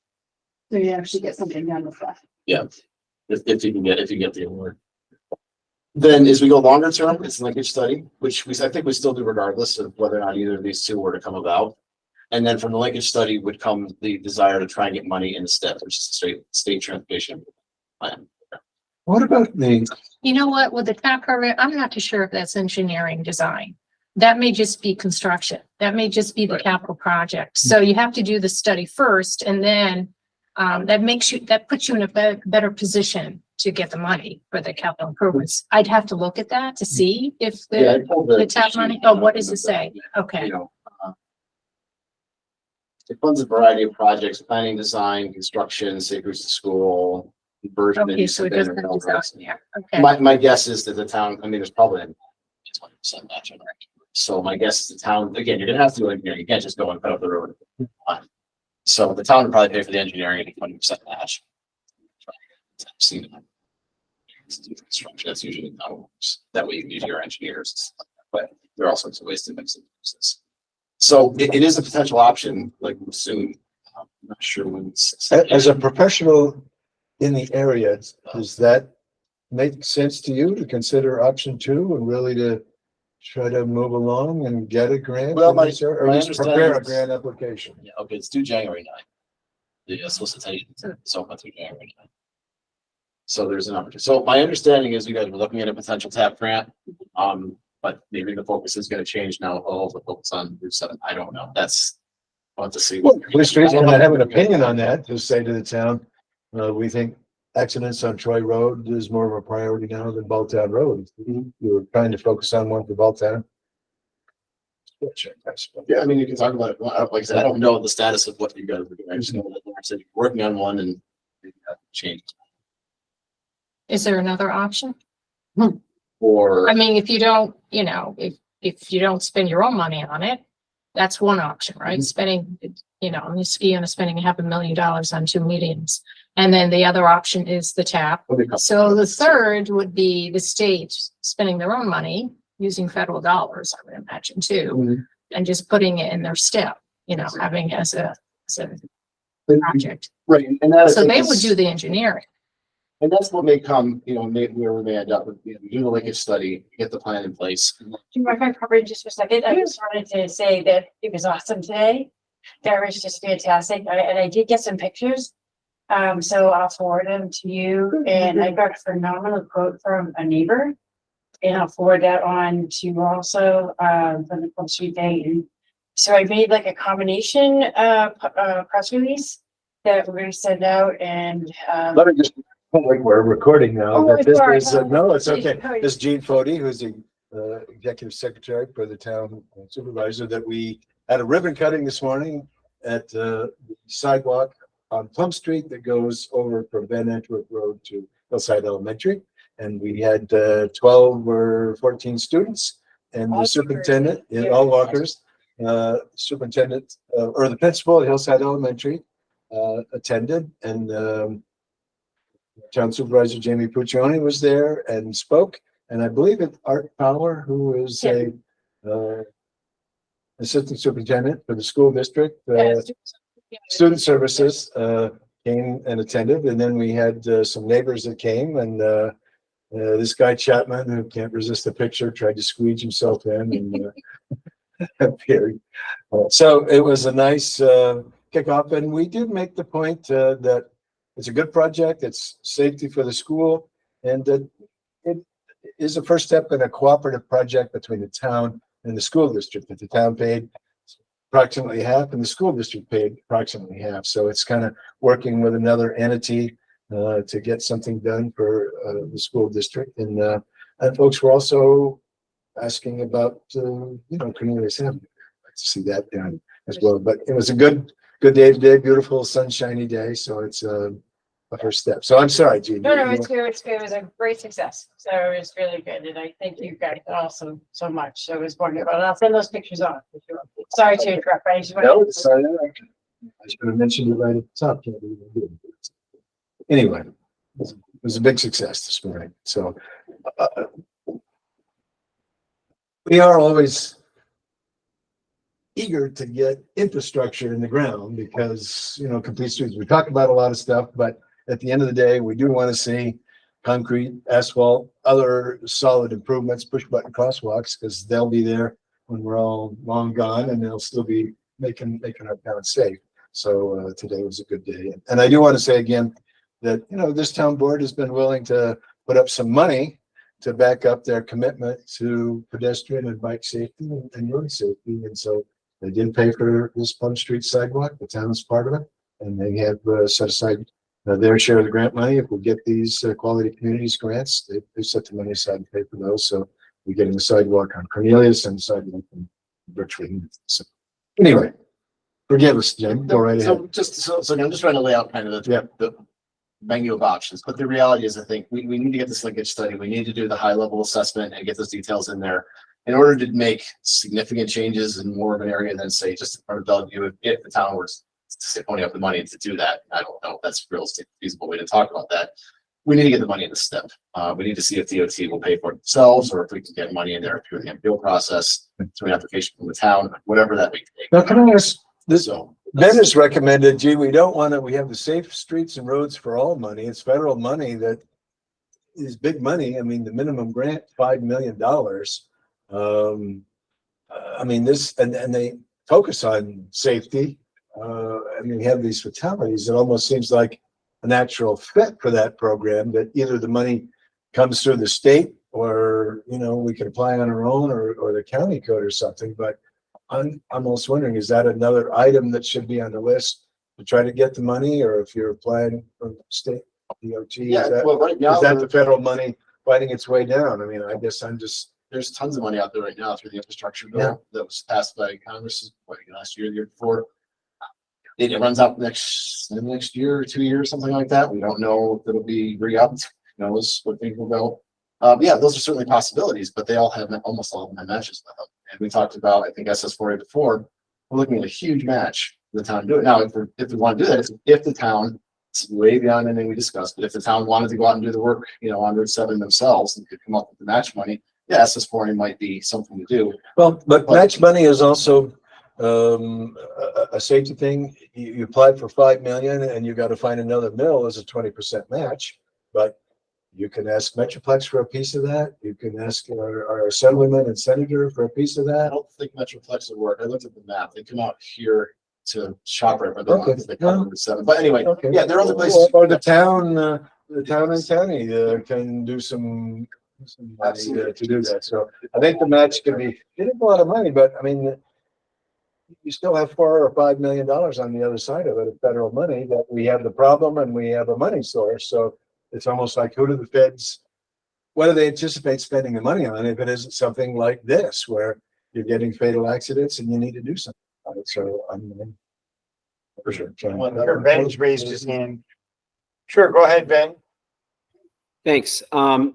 So you actually get something done with that. Yeah, if you get the award. Then as we go longer term, it's linkage study, which I think we still do regardless of whether or not either of these two were to come about. And then from the linkage study would come the desire to try and get money in the STEP, which is the state transportation plan. What about the, You know what, with the TAP program, I'm not too sure if that's engineering design. That may just be construction. That may just be the Right. capital project. So you have to do the study first and then that puts you in a better position to get the money for the capital improvements. I'd have to look at that to see if Yeah, I the, pulled the TAP money, oh, what does it say? Okay. You know, it funds a variety of projects, planning, design, construction, safe routes to school, version. that Okay, you so it submitted doesn't or have no. this out there. Okay. My guess is that the town, I mean, there's probably a 20% match on it. So my guess is the town, again, you're gonna have to do engineering. You can't just go and cut up the road. So the town would probably pay for the engineering and 20% match. Seen it. Construction, that's usually how it works. That way you can use your engineers, but there are all sorts of ways to mix it. So it is a potential option, like soon. I'm not sure when it's. As a professional in the area, does that make sense to you to consider option two and really to try to move along and get a grant? Well, in this area, or my at least prepare a understanding is- grant application? Yeah, okay, it's due January 9th. The solicitation is open through January 9th. So there's an opportunity. So my understanding is you guys were looking at a potential TAP grant. But maybe the focus is gonna change now. Oh, the focus on Route 7. I don't know. That's. I'll have to see. Well, police chief might have an opinion on that, to say to the town, we think accidents on Troy Road is more of a priority now than Balltown Road. You were trying to focus on one for Balltown. Yeah, I mean, you can talk about it. Like I said, I don't know the status of what you guys are doing. I just know that Laura said you're working on one and it changed. Is there another option? Or, I mean, if you don't, if you don't spend your own money on it, that's one option, right? Spending, you're spending $500,000 on 2 mediums. And then the other option is the TAP. So the third would be the state spending their own money using federal dollars, I would imagine too, and just putting it in their step, having as a project. right, and that. I So think they is- would do the engineering. And that's what may come, where we may end up with, do the linkage study, get the plan in place. Do you mind if I cover just for a second? I just wanted to say that it was awesome today. That was just fantastic. And I did get some pictures. So I'll forward them to you. And I got a phenomenal quote from a neighbor. And I'll forward that on to you also, from the Plum Street Day. And so I made like a combination, press release that we're gonna send out and, Let me just, like we're recording now, Oh, that this sorry. is, no, it's okay. Sorry. This is Gene Fody, who's the executive secretary for the town supervisor, that we had a ribbon cutting this morning at the sidewalk on Plum Street that goes over from Van Antwerp Road to Hillside Elementary. And we had 12 or 14 students and All the superintendent, walkers, all walkers, superintendent, or the principal at Hillside Elementary attended, and town supervisor Jamie Puccioni was there and spoke, and I believe it's Art Fowler, who is a assistant superintendent for the school district, student services, came and attended, and then we had some neighbors that came, and this guy Chapman, who can't resist the picture, tried to squeeze himself in and appeared. So it was a nice kickoff, and we did make the point that it's a good project, it's safety for the school, and that it is a first step in a cooperative project between the town and the school district, that the town paid approximately half and the school district paid approximately half. So it's kind of working with another entity to get something done for the school district. And folks were also asking about, Cornelius Avenue. I'd like to see that done as well. But it was a good day today, beautiful sunshiny day. So it's a first step. So I'm sorry, Gene. no, it's good. It's good. It was a great success. So it was really good. And I thank you guys also so much. So it was wonderful. And I'll send those pictures on. Sorry to interrupt. I just No, wanted it's, I should have mentioned it right at the top. Anyway, it was a big success this morning. So we are always eager to get infrastructure in the ground because, complete streets, we talk about a lot of stuff, but at the end of the day, we do want to see concrete, asphalt, other solid improvements, push button crosswalks, because they'll be there when we're all long gone, and they'll still be making our town safe. So today was a good day. And I do want to say again that, this town board has been willing to put up some money to back up their commitment to pedestrian and bike safety and road safety. And so they did pay for this Plum Street sidewalk. The town's part of it. And they have set aside their share of the grant money. If we get these quality communities grants, they set the money aside to pay for those. So we're getting the sidewalk on Cornelius and the sidewalk on Birchwood. So anyway, forgive us, Jim. Go right ahead. So I'm just trying to lay out kind of Yeah. the menu of options, but the reality is, I think we need to get this linkage study. We need to do the high level assessment and get those details in there in order to make significant changes in more of an area than say just in front of Bellevue. If the town were to say pony up the money to do that, I don't know if that's real estate feasible way to talk about that. We need to get the money in the step. We need to see if DOT will pay for it themselves or if we can get money in there through the MPO process, through an application from the town, whatever that may take. Now, can I ask this? So Ben has recommended, gee, we don't want to, we have the Safe Streets and Roads for All money. It's federal money that is big money. I mean, the minimum grant, $5 million. I mean, this, and they focus on safety. I mean, we have these fatalities. It almost seems like a natural fit for that program, that either the money comes through the state or, you know, we can apply on our own or the county code or something. But I'm almost wondering, is that another item that should be on the list to try to get the money, or if you're applying from state DOT, yeah, well, right now, is that the federal money fighting its way down? I mean, I guess I'm just, there's tons of money out there right now through the infrastructure bill Yeah. that was passed by Congress last year, the year before. It runs out next year or 2 years, something like that. We don't know if it'll be re-upped. Who knows what things will go. Yeah, those are certainly possibilities, but they all have, almost all of them have matches with them. And we talked about, I think SS4A before, we're looking at a huge match for the town to do it. Now, if we want to do that, if the town, it's way beyond anything we discussed, but if the town wanted to go out and do the work, you know, on Route 7 themselves and could come up with the match money, yeah, SS4A might be something to do. well, but match money is also a safety thing. You applied for 5 million and you got to find another mill as a 20% match, but you can ask Metroplex for a piece of that. You can ask our assemblyman and senator for a piece of I that. don't think Metroplex would work. I looked at the map. They come out here to ShopRite, but Okay. they come Route 7. But anyway, Okay. yeah, there are other places. Or the town and county can do some money to do that. So I think the match could be, it is a lot of money, but I mean, you still have $4 or $5 million on the other side of it, of federal money, that we have the problem and we have a money source. So it's almost like, who do the feds, what do they anticipate spending the money on if it isn't something like this, where you're getting fatal accidents and you need to do something about it? So I'm for sure. Sure, Ben's raised his hand. Sure, go ahead, Ben. Thanks.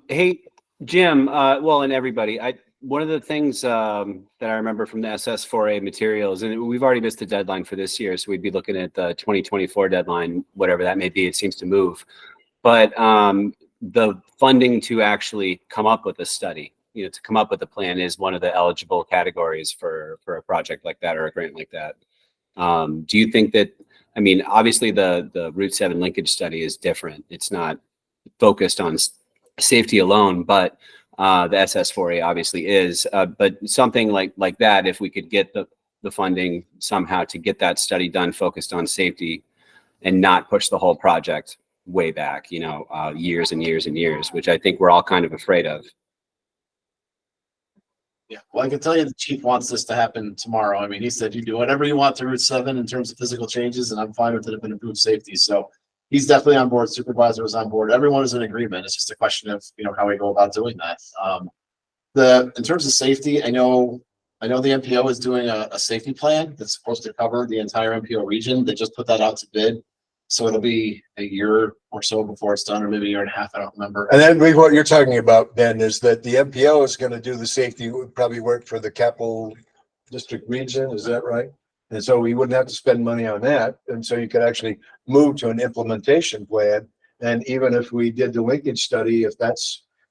Hey, Jim, well, and everybody, one of the things that I remember from the SS4A materials, and we've already missed the deadline for this year, so we'd be looking at the 2024 deadline, whatever that may be. It seems to move. But the funding to actually come up with a study, you know, to come up with a plan is one of the eligible categories for a project like that or a grant like that. Do you think that, I mean, obviously the Route 7 linkage study is different. It's not focused on safety alone, but the SS4A obviously is. But something like that, if we could get the funding somehow to get that study done focused on safety and not push the whole project way back, you know, years and years and years, which I think we're all kind of afraid of. Yeah, well, I can tell you the chief wants this to happen tomorrow. I mean, he said you do whatever you want to Route 7 in terms of physical changes, and I'm fine with it if it improves safety. So he's definitely on board. Supervisor was on board. Everyone is in agreement. It's just a question of, you know, how we go about doing that. In terms of safety, I know the MPO is doing a safety plan that's supposed to cover the entire MPO region. They just put that out to bid. So it'll be a year or so before it's done, or maybe a year and a half. I don't remember. And then what you're talking about, Ben, is that the MPO is going to do the safety, would probably work for the capital district region. Is that right? And so we wouldn't have to spend money on that. And so you could actually move to an implementation plan. And even if we did the linkage study, if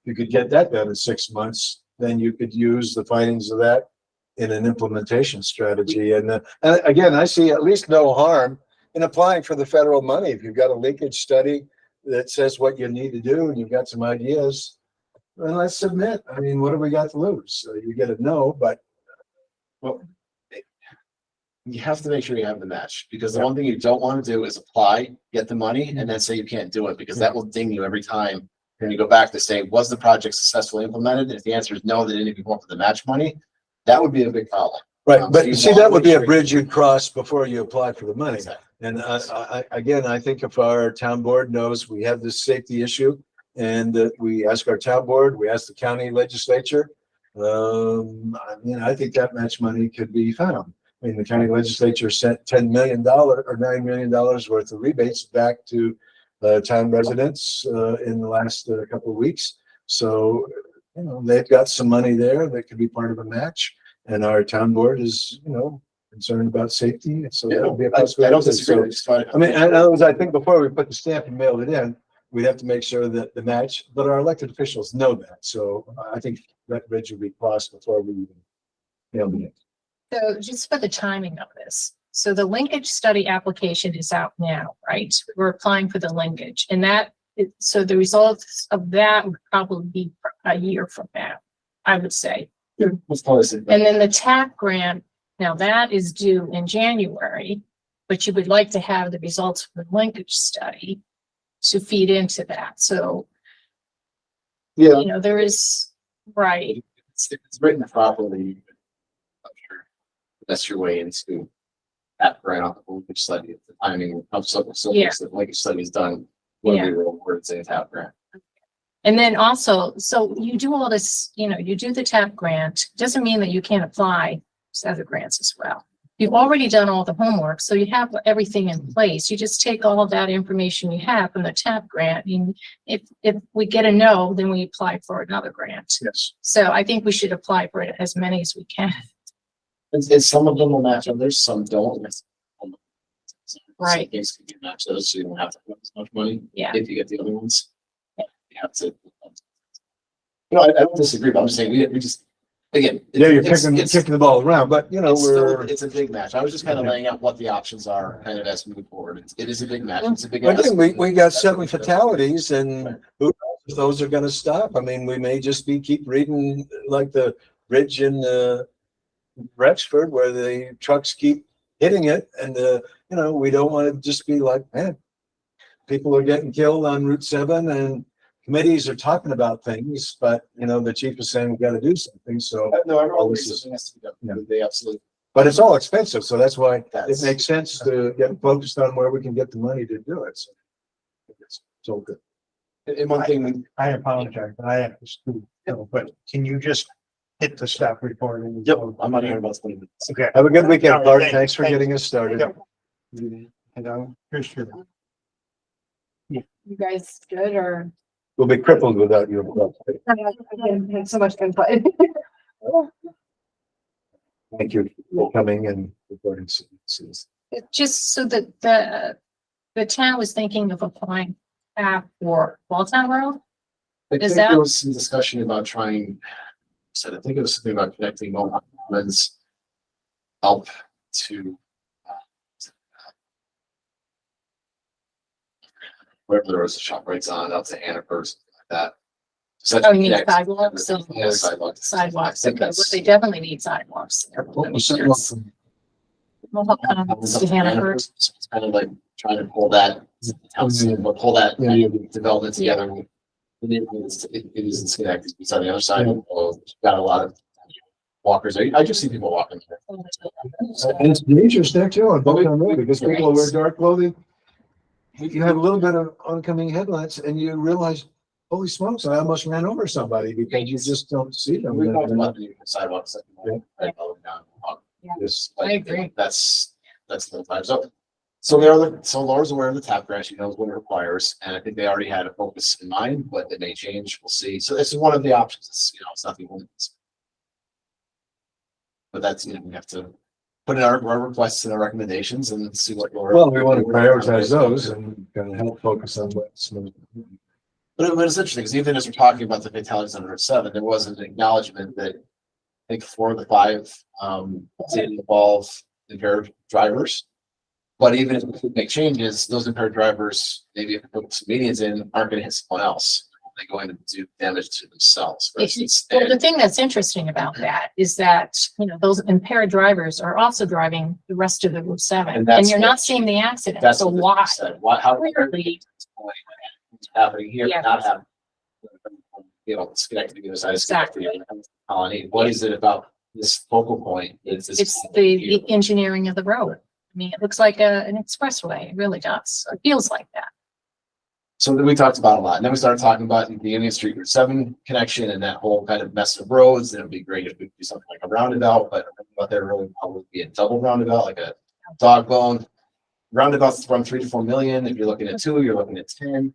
you could get that done in 6 months, then you could use the findings of that in an implementation strategy. And again, I see at least no harm in applying for the federal money. If you've got a linkage study that says what you need to do and you've got some ideas, then let's submit. I mean, what have we got to lose? So you get a no, but Well, you have to make sure you have the match, because the one thing you don't want to do is apply, get the money, and then say you can't do it, because that will ding you every time. And you go back to say, was the project successfully implemented? And if the answer is no, they didn't even go for the match money. That would be a big problem. right. So But you see, want that to would make be a sure bridge you'd cross before you apply for the money. Exactly. And again, I think if our town board knows we have this safety issue and that we ask our town board, we ask the county legislature, I think that match money could be found. I mean, the county legislature sent $10 million or $9 million worth of rebates back to town residents, in the last couple of weeks. So, you know, they've got some money there that could be part of a match. And our town board is, you know, concerned about safety. So that would be a I possibility. don't disagree. I just find it- I mean, in other words, I think before we put the stamp and mail it in, we'd have to make sure that the match, but our elected officials know that. So I think that bridge would be crossed before we even mail it in. So just for the timing of this, so the linkage study application is out now, right? We're applying for the linkage and so the results of that would probably be a year from now, I would say. Let's call this it. And then the TAP grant, now that is due in January, but you would like to have the results of the linkage study to feed into that. So, Yeah. you know, there is, right, It's written properly. I'm sure that's your way into that grant on the linkage study, the timing of so Yeah. the linkage study is done. When Yeah. we will word say TAP grant. and then also, so you do all this, you know, you do the TAP grant, doesn't mean that you can't apply to other grants as well. You've already done all the homework, so you have everything in place. You just take all of that information you have from the TAP grant, and if we get a no, then we apply for another grant. Yes. So I think we should apply for it as many as we can. And some of them will match others, some don't. Right. Some things can get matched those, so you don't have to have as much money. Yeah. If you get the other ones. You have to. I don't disagree, but I'm just saying, we just, again. Yeah, you're it's- kicking the ball around, but you know, It's still, we're. it's a big match. I was just kind of laying out what the options are kind of as we move forward. It is a big match. It's a big. Again, we investment. got 7 fatalities and who knows if those are gonna stop. I mean, we may just keep reading like the bridge in Rexford where the trucks keep hitting it and you know, we don't want to just be like, man, people are getting killed on Route 7 and committees are talking about things, but you know, the chief is saying we gotta do something, so. No, everyone This agrees is- something has to be yeah. done. They absolutely. But it's all expensive, so that's why it That's- makes sense to get focused on where we can get the money to do it. So it's all good. And one thing, I apologize, but I have to scoot, but can you just hit the stop recording? yep, I'm not here about 20 minutes. Okay. Have a good weekend, All right, Bart. thanks, Thanks for thanks. getting us started. Yep. And Christian. You guys good or? We'll be crippled without you. Again, had so much input. Thank you for coming and reporting. Just so that the town was thinking of applying for Walltown Road. I Is think that- there was some discussion about trying, I think it was something about connecting Mohawk Commons up to wherever there was a shop rights on, up to Hannaford, something like that. So Oh, you mean connect- sidewalks? Yeah, sidewalks. Sidewalks, I think okay, well, that's- they definitely need sidewalks. there. Mohawk Commons to Hannaford. So it's kind of like trying to pull that, pull that Yeah. development together. It is in Schenectady, it's on the other side, got a lot of walkers. I just see people walking there. And it's dangerous there too on Bucktown Road because people wear dark clothing. You have a little bit of oncoming headlights and you realize, holy smokes, I almost ran over somebody because you just don't see them. We talked about the new sidewalks. Yeah. Yes. I agree. That's the time. So Laura's aware of the TAP grant. She knows what it requires, and I think they already had a focus in mind, but it may change. We'll see. So this is one of the options. It's not the only. But that's, we have to put in our requests and our recommendations and see what Laura. Well, we want to prioritize those and kind of help focus on what's. But it's interesting because even as we're talking about the fatalities on Route 7, there was an acknowledgement that I think 4 of the 5 did involve impaired drivers. But even if we make changes, those impaired drivers, maybe if we put some medians in, aren't going to hit someone else. They're going to do damage to themselves, for instance. Well, the thing that's interesting about that is that, you know, those impaired drivers are also driving the rest of the Route 7, And that's and you're what- not seeing the accident. That's So what why? they said. Why, how Clearly, what's happening here, Yeah. not happening. You know, it's connected to the other side. Exactly. Colony. What is it about this focal point? It's the engineering of the road. I mean, it looks like an expressway. It really does. It feels like that. So then we talked about a lot, and then we started talking about the Union Street Route 7 connection and that whole kind of mess of roads. And it'd be great if we could do something like a roundabout, but I think about there really probably be a double roundabout, like a dog bone. roundabouts run 3 to 4 million. If you're looking at 2, you're looking at 10.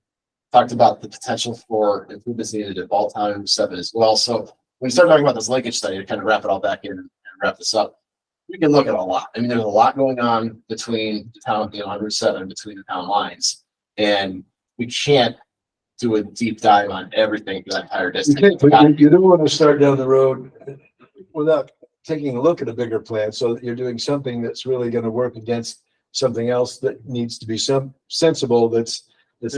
Talked about the potential for improvements needed at Balltown and 7 as well. So when you start talking about this linkage study, to kind of wrap it all back in and wrap this up, we can look at a lot. I mean, there's a lot going on between the town, on Route 7, between the town lines. And we can't do a deep dive on everything for that entire You distance. can't, but you don't want to start down the road without taking a look at a bigger plan, so that you're doing something that's really going to work against something else that needs to be some sensible that's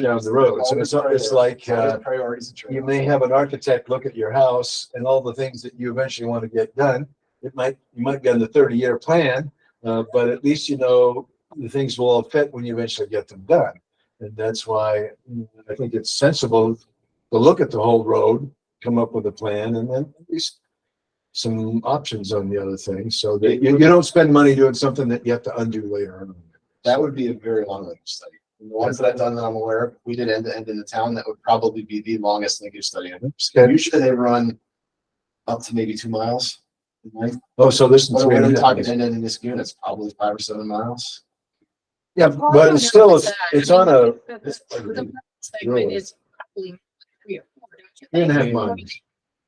down the road. So it's like, Priorities. and you may have an architect look at your house and all the things that you eventually want to get done. You might be on the 30-year plan, but at least you know the things will all fit when you eventually get them done. And that's why I think it's sensible to look at the whole road, come up with a plan, and then at least some options on the other things, so that you don't spend money doing something that you have to undo later on. That would be a very long linkage study. And the ones that I've done that I'm aware of, we did end to end in the town. That would probably be the longest linkage study. Okay. Usually they run up to maybe 2 miles. Right? Oh, so this is When we're 300. talking end to end in this unit, it's probably 5 or 7 miles. Yeah, but it's still, it's on a, The segment is probably 3 or 4. don't you 3.5 think? miles.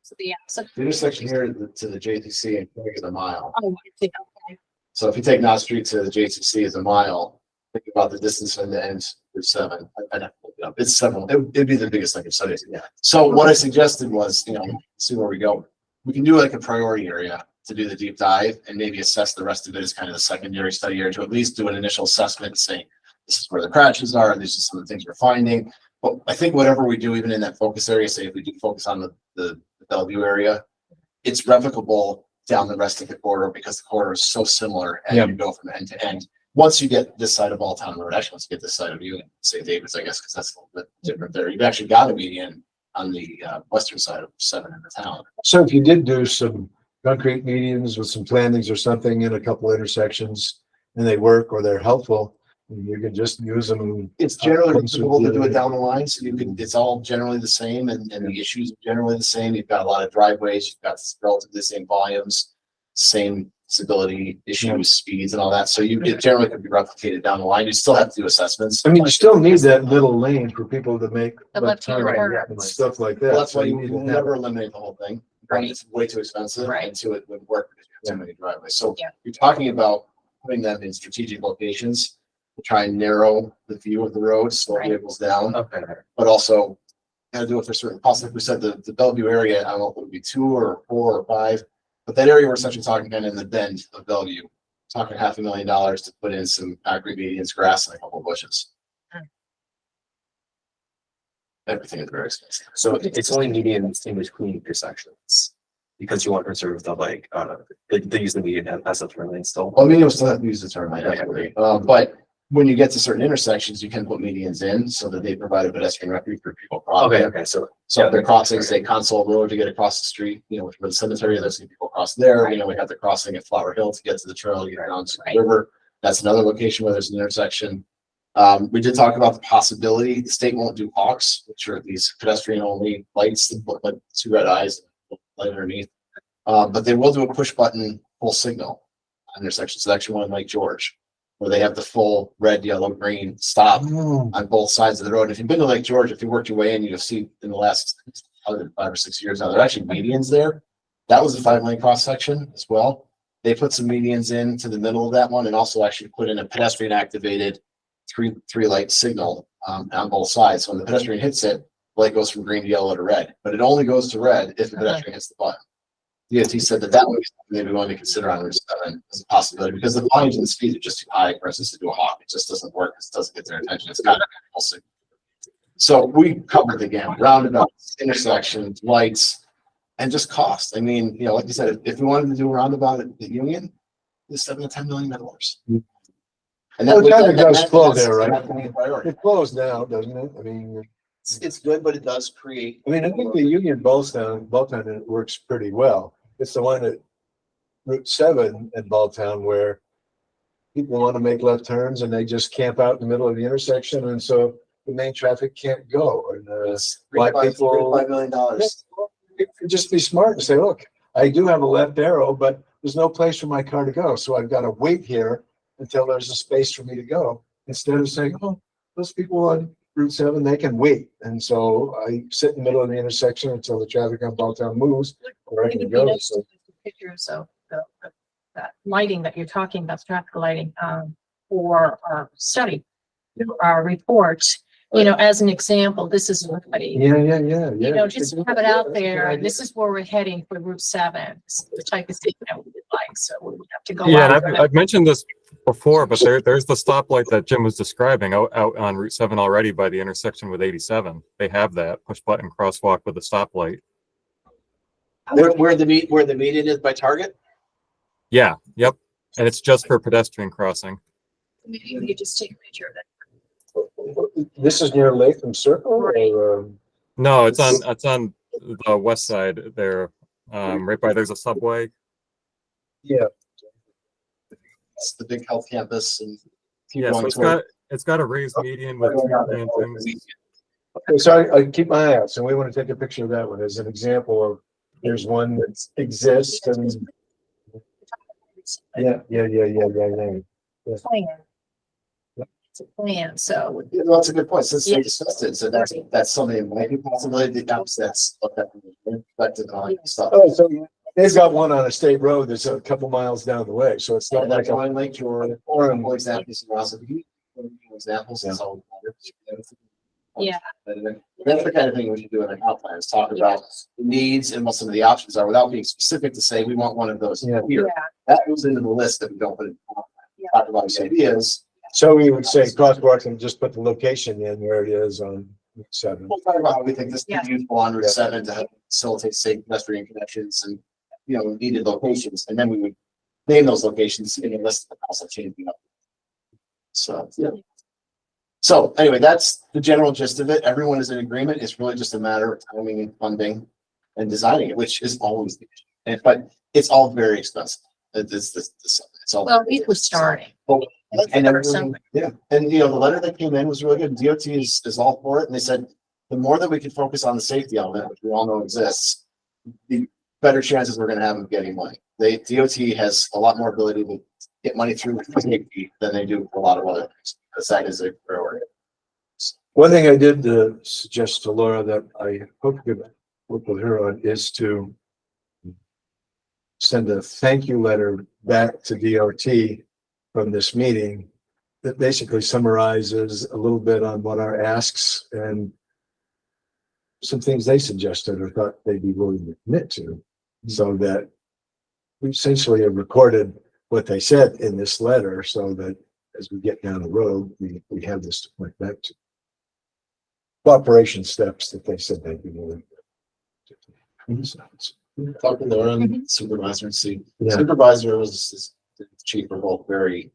So the, so, The intersection here to the JTC and Craig is a mile. oh, I see, okay. So if you take Knott Street to the JTC is a mile, think about the distance from the end to 7. I'd have to look it up. It's several. It'd be the biggest linkage study. Yeah. So what I suggested was, see where we go. We can do like a priority area to do the deep dive and maybe assess the rest of it as kind of the secondary study area to at least do an initial assessment and say, this is where the crashes are. These are some of the things we're finding. But I think whatever we do, even in that focus area, say if we do focus on the Bellevue area, it's replicable down the rest of the corridor because the corridor is so similar and Yeah. you go from end to end. Once you get this side of Balltown Road, actually, once you get this side of you and St. David's, I guess, because that's a little bit different there. You've actually got a median on the western side of 7 in the town. so if you did do some concrete medians with some plantings or something in a couple intersections and they work or they're helpful, you can just use them. It's generally reasonable to do it down the line, so you can, it's all generally the same and the issues are generally the same. You've got a lot of driveways, you've got relatively the same volumes, same stability issues, speeds and all that. So it generally could be replicated down the line. You still have to do assessments. I mean, you still need that middle lane for people to make The left left-hand turn turn. and stuff like that. Well, that's So why you need will to have- never eliminate the whole thing. One, it's way too expensive, Right. and 2, it wouldn't work because you have too many driveways. So Yeah. you're talking about putting them in strategic locations to try and narrow the view of the road, slow Right. vehicles down, Okay. but also gotta do it for certain costs. Like we said, the Bellevue area, I don't know if it would be 2 or 4 or 5, but that area we're essentially talking kind of in the bend of Bellevue, talking $500,000 to put in some concrete medians, grass and a couple of bushes. Hmm. Everything is very expensive. So it's only medians in between intersections because you want to preserve the they use the median as a turn lane still. Well, medians still have to use the term, I agree. But when you get to certain intersections, you can put medians in so that they provide a pedestrian refuge for people crossing. Okay, so So if they're crossing, say, Console Road to get across the street, for the cemetery, there's some people cross there. We have the crossing at Flower Hill to get to the trail, to get down to the river. That's another location where there's an intersection. We did talk about the possibility, the state won't do hawks, which are these pedestrian only lights that look like 2 red eyes, light underneath. But they will do a push button full signal on intersections. It's actually one in Lake George, where they have the full red, yellow, green stop on both sides of the road. If you've been to Lake George, if you worked your way in, you'll see in the last 5 or 6 years now, there are actually medians there. That was a 5-lane cross section as well. They put some medians into the middle of that one and also actually put in a pedestrian activated three light signal on both sides. So when the pedestrian hits it, the light goes from green to yellow to red, but it only goes to red if the pedestrian hits the button. DOT said that would be something maybe want to consider on Route 7 as a possibility because the volumes and the speeds are just too high for us to do a hawk. It just doesn't work. It doesn't get their attention. It's got a signal. So we covered the gamut, roundabouts, intersections, lights, and just cost. I mean, like you said, if we wanted to do a roundabout at the Union, it's $7 to $10 million. And Well, it kind of does flow that's there, right? not gonna be a priority. It flows now, doesn't it? I mean, It's good, but it does create. I think the Union Balltown, it works pretty well. It's the one at Route 7 in Balltown where people want to make left turns and they just camp out in the middle of the intersection, and so the main traffic can't go. And It's why people- $5 million. it could just be smart and say, look, I do have a left arrow, but there's no place for my car to go, so I've got to wait here until there's a space for me to go. instead of saying, oh, those people on Route 7, they can wait. And so I sit in the middle of the intersection until the traffic on Balltown moves, or I It can would be go. nice So to see pictures of that lighting that you're talking about, traffic lighting, for our study, our report. You know, as an example, this is what yeah. you know, just have it out there, and this is where we're heading for Route 7, This is the type of thing that we would like, so we would have to go Yeah, out. and I've mentioned this before, but there's the stoplight that Jim was describing out on Route 7 already by the intersection with 87. They have that push button crosswalk with a stoplight. Where the median is by Target? Yeah, yep. And it's just for pedestrian crossing. Maybe we could just take a picture of it. This is near Latham Circle or, No, it's on the west side there, right by there's a subway. yeah. It's the big health campus and. keep Yeah, so going it's toward- got a raised median with and things. Okay, so I keep my eye out. So we want to take a picture of that one as an example of, there's one that exists and, yeah. Plan. It's a plan, so. Yeah, well, that's a good point. Since they Yeah. discussed it, so that's something that might be possibility. That's looked at reflected on stuff. Oh, so they've got one on a state road that's a couple miles down the way, so it's not And like like Line Lake or more examples around the examples. That's all. Yeah. That's the kind of thing we should do in an outline, is talk about the needs and what some of the options are without being specific to say, we want one of those Yeah. here. Yeah, That goes into the list that we don't put in. Talk about these ideas. So we would say crosswalk and just put the location in where it is on Route 7. We'll talk about how we think this Yeah. could be useful on Route 7 to help facilitate safe pedestrian connections and, you know, needed locations, and then we would name those locations in a list of also changing up. So, yeah. So anyway, that's the general gist of it. Everyone is in agreement. It's really just a matter of timing and funding and designing it, which is always the issue. But it's all very expensive. It's all. well, at least we're starting. And Or everything, something. yeah, and you know, the letter that came in was really good. DOT is all for it, and they said, the more that we can focus on the safety element, which we all know exists, the better chances we're gonna have of getting money. DOT has a lot more ability to get money through safety than they do for a lot of other things, because that is a priority. One thing I did suggest to Laura that I hope you could work with her on is to send a thank you letter back to DOT from this meeting that basically summarizes a little bit on what our asks and some things they suggested or thought they'd be willing to commit to, so that we essentially have recorded what they said in this letter, so that as we get down the road, we have this to point back to. Cooperation steps that they said they'd be willing to do. Talk to Laura and supervisor and see. Yeah. Supervisor is the chief are both very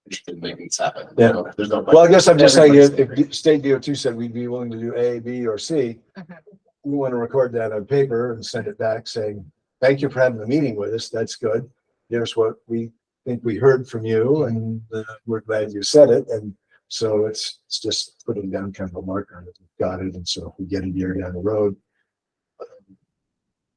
interested in making this happen. Yeah. There's no. Well, I guess I'm just saying, if state DOT said we'd be willing to do A, B, or C, Mhm. we want to record that on paper and send it back saying, thank you for having the meeting with us. That's good. Here's what we think we heard from you, and we're glad you said it. And so it's just putting down kind of a marker that we've got it. And so if we get a year down the road,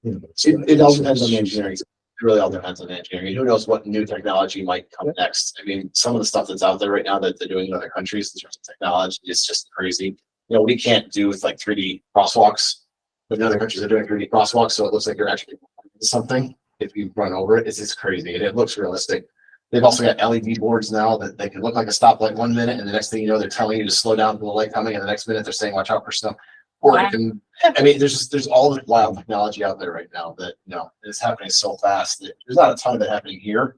you know, It all depends on the engineering. It really all depends on the engineering. Who knows what new technology might come next? I mean, some of the stuff that's out there right now that they're doing in other countries in terms of technology is just crazy. You know, we can't do with like 3D crosswalks, but in other countries are doing 3D crosswalks, so it looks like you're actually something if you run over it. It's just crazy and it looks realistic. They've also got LED boards now that they can look like a stoplight 1 minute, and the next thing you know, they're telling you to slow down for the light coming, and the next minute they're saying, watch out for snow. Or you can, I mean, there's all this wild technology out there right now that, you know, it's happening so fast that there's not a ton of it happening here.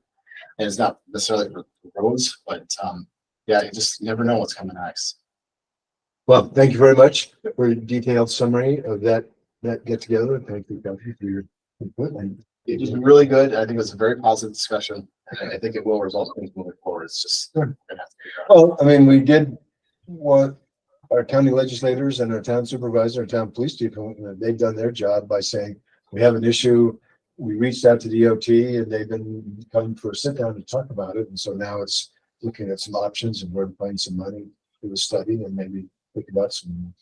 And it's not necessarily for roads, but, yeah, you just never know what's coming next. well, thank you very much for a detailed summary of that get together. Thank you, Kathy, for your input. And It was really good. I think it was a very positive discussion, and I think it will result in things moving forward. It's just. Sure. we're gonna have to figure out. Well, I mean, we did want our county legislators and our town supervisor, our town police chief, they've done their job by saying, we have an issue. We reached out to DOT and they've been coming for a sit down to talk about it. And so now it's looking at some options and where to find some money for the study and maybe think about some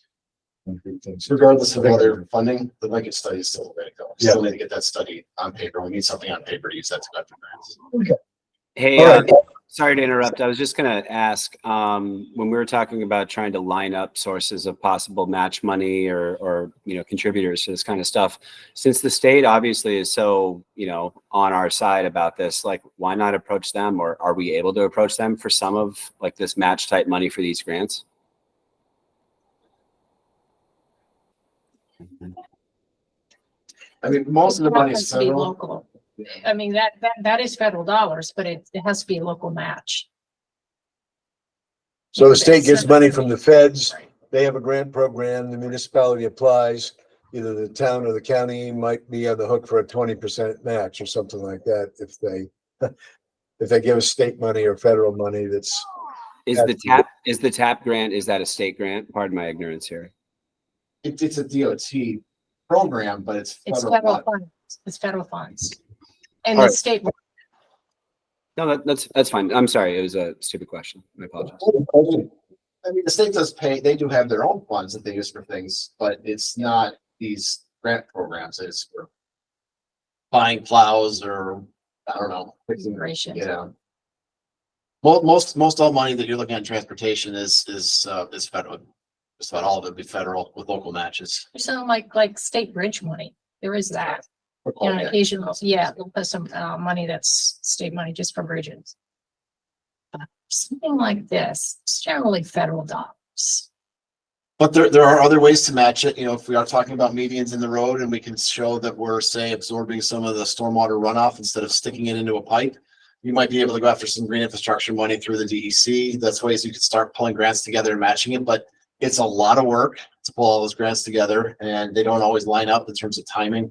concrete things. Regardless of other funding, the Lincoln study is still ready to go. We Yeah. still need to get that study on paper. We need something on paper to use that to go for grants. Hey, All right. Sorry to interrupt. I was just gonna ask, when we were talking about trying to line up sources of possible match money or, contributors to this kind of stuff, since the state obviously is so, on our side about this, like, why not approach them, or are we able to approach them for some of like this match type money for these grants? I mean, most of the money Has is to be federal. local. I mean, that is federal dollars, but it has to be a local match. So the state gets money from the feds. They have a grant program. The municipality applies. Either the town or the county might be on the hook for a 20% match or something like that if they give us state money or federal money. That's Is the TAP grant, is that a state grant? Pardon my ignorance here. It's a DOT program, but it's It's federal federal funds. funds. It's federal funds. And All the right. state, No, that's fine. I'm sorry. It was a stupid question. I apologize. I mean, the state does pay, they do have their own funds that they use for things, but it's not these grant programs. It's for buying plows or, I don't know, fixing, Immigration. Most all money that you're looking at in transportation is federal. Just about all of it would be federal with local matches. so like state bridge money, there is that. Occasional, they'll put some money that's state money just for bridges. Something like this, it's generally federal dollars. But there are other ways to match it. If we are talking about medians in the road and we can show that we're, say, absorbing some of the stormwater runoff instead of sticking it into a pipe, you might be able to go after some green infrastructure money through the DEC. That's ways you could start pulling grants together and matching it, but it's a lot of work to pull all those grants together, and they don't always line up in terms of timing.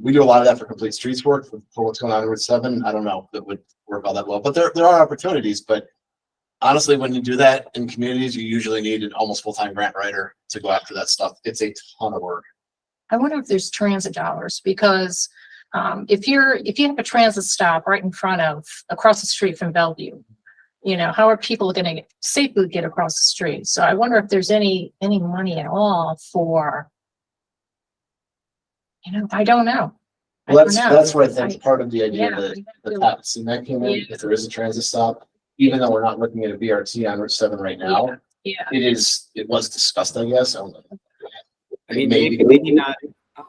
We do a lot of that for complete streets work for what's going on in Route 7. I don't know if it would work all that well, but there are opportunities. But honestly, when you do that in communities, you usually need an almost full-time grant writer to go after that stuff. It's a ton of work. I wonder if there's transit dollars, because if you have a transit stop right in front of, across the street from Bellevue, how are people going to safely get across the street? So I wonder if there's any money at all for, I don't know. Well, that's where I think part of the idea Yeah, that we the have to- TAP CMAQ came in, if there is a transit stop, even though we're not looking at a BRT on Route 7 right now, Yeah, it was discussed, I guess. I mean, Maybe- maybe not.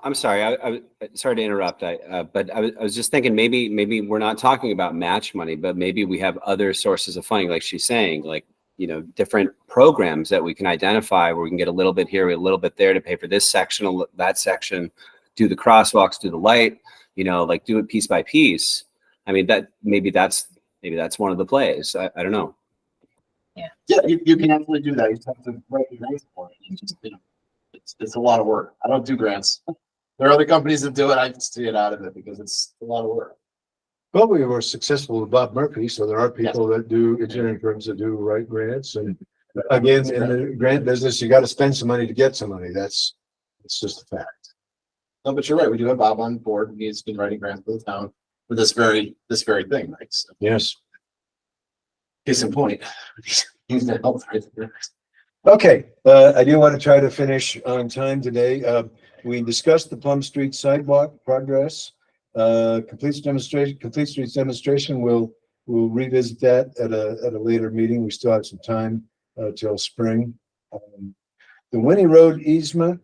I'm sorry. I sorry to interrupt. But I was just thinking maybe we're not talking about match money, but maybe we have other sources of funding, like she's saying, like, different programs that we can identify where we can get a little bit here, a little bit there to pay for this section, that section, do the crosswalks, do the light, like do it piece by piece. I mean, maybe that's one of the plays. I don't know. Yeah, you can absolutely do that. You just have to write the grants for it. You just, it's a lot of work. I don't do grants. There are other companies that do it. I just stay it out of it because it's a lot of work. Well, we were successful with Bob Murphy, so there are people that do engineering firms that do write grants. And again, in the grant business, you got to spend some money to get some money. It's just a fact. No, but you're right. We do have Bob on board. He's been writing grants for the town for this very thing, right? So, Yes. case in point, he's the health right there. Okay, I do want to try to finish on time today. We discussed the Plum Street sidewalk progress. Complete streets demonstration. We'll revisit that at a later meeting. We still have some time till spring. The Winnie Road easement.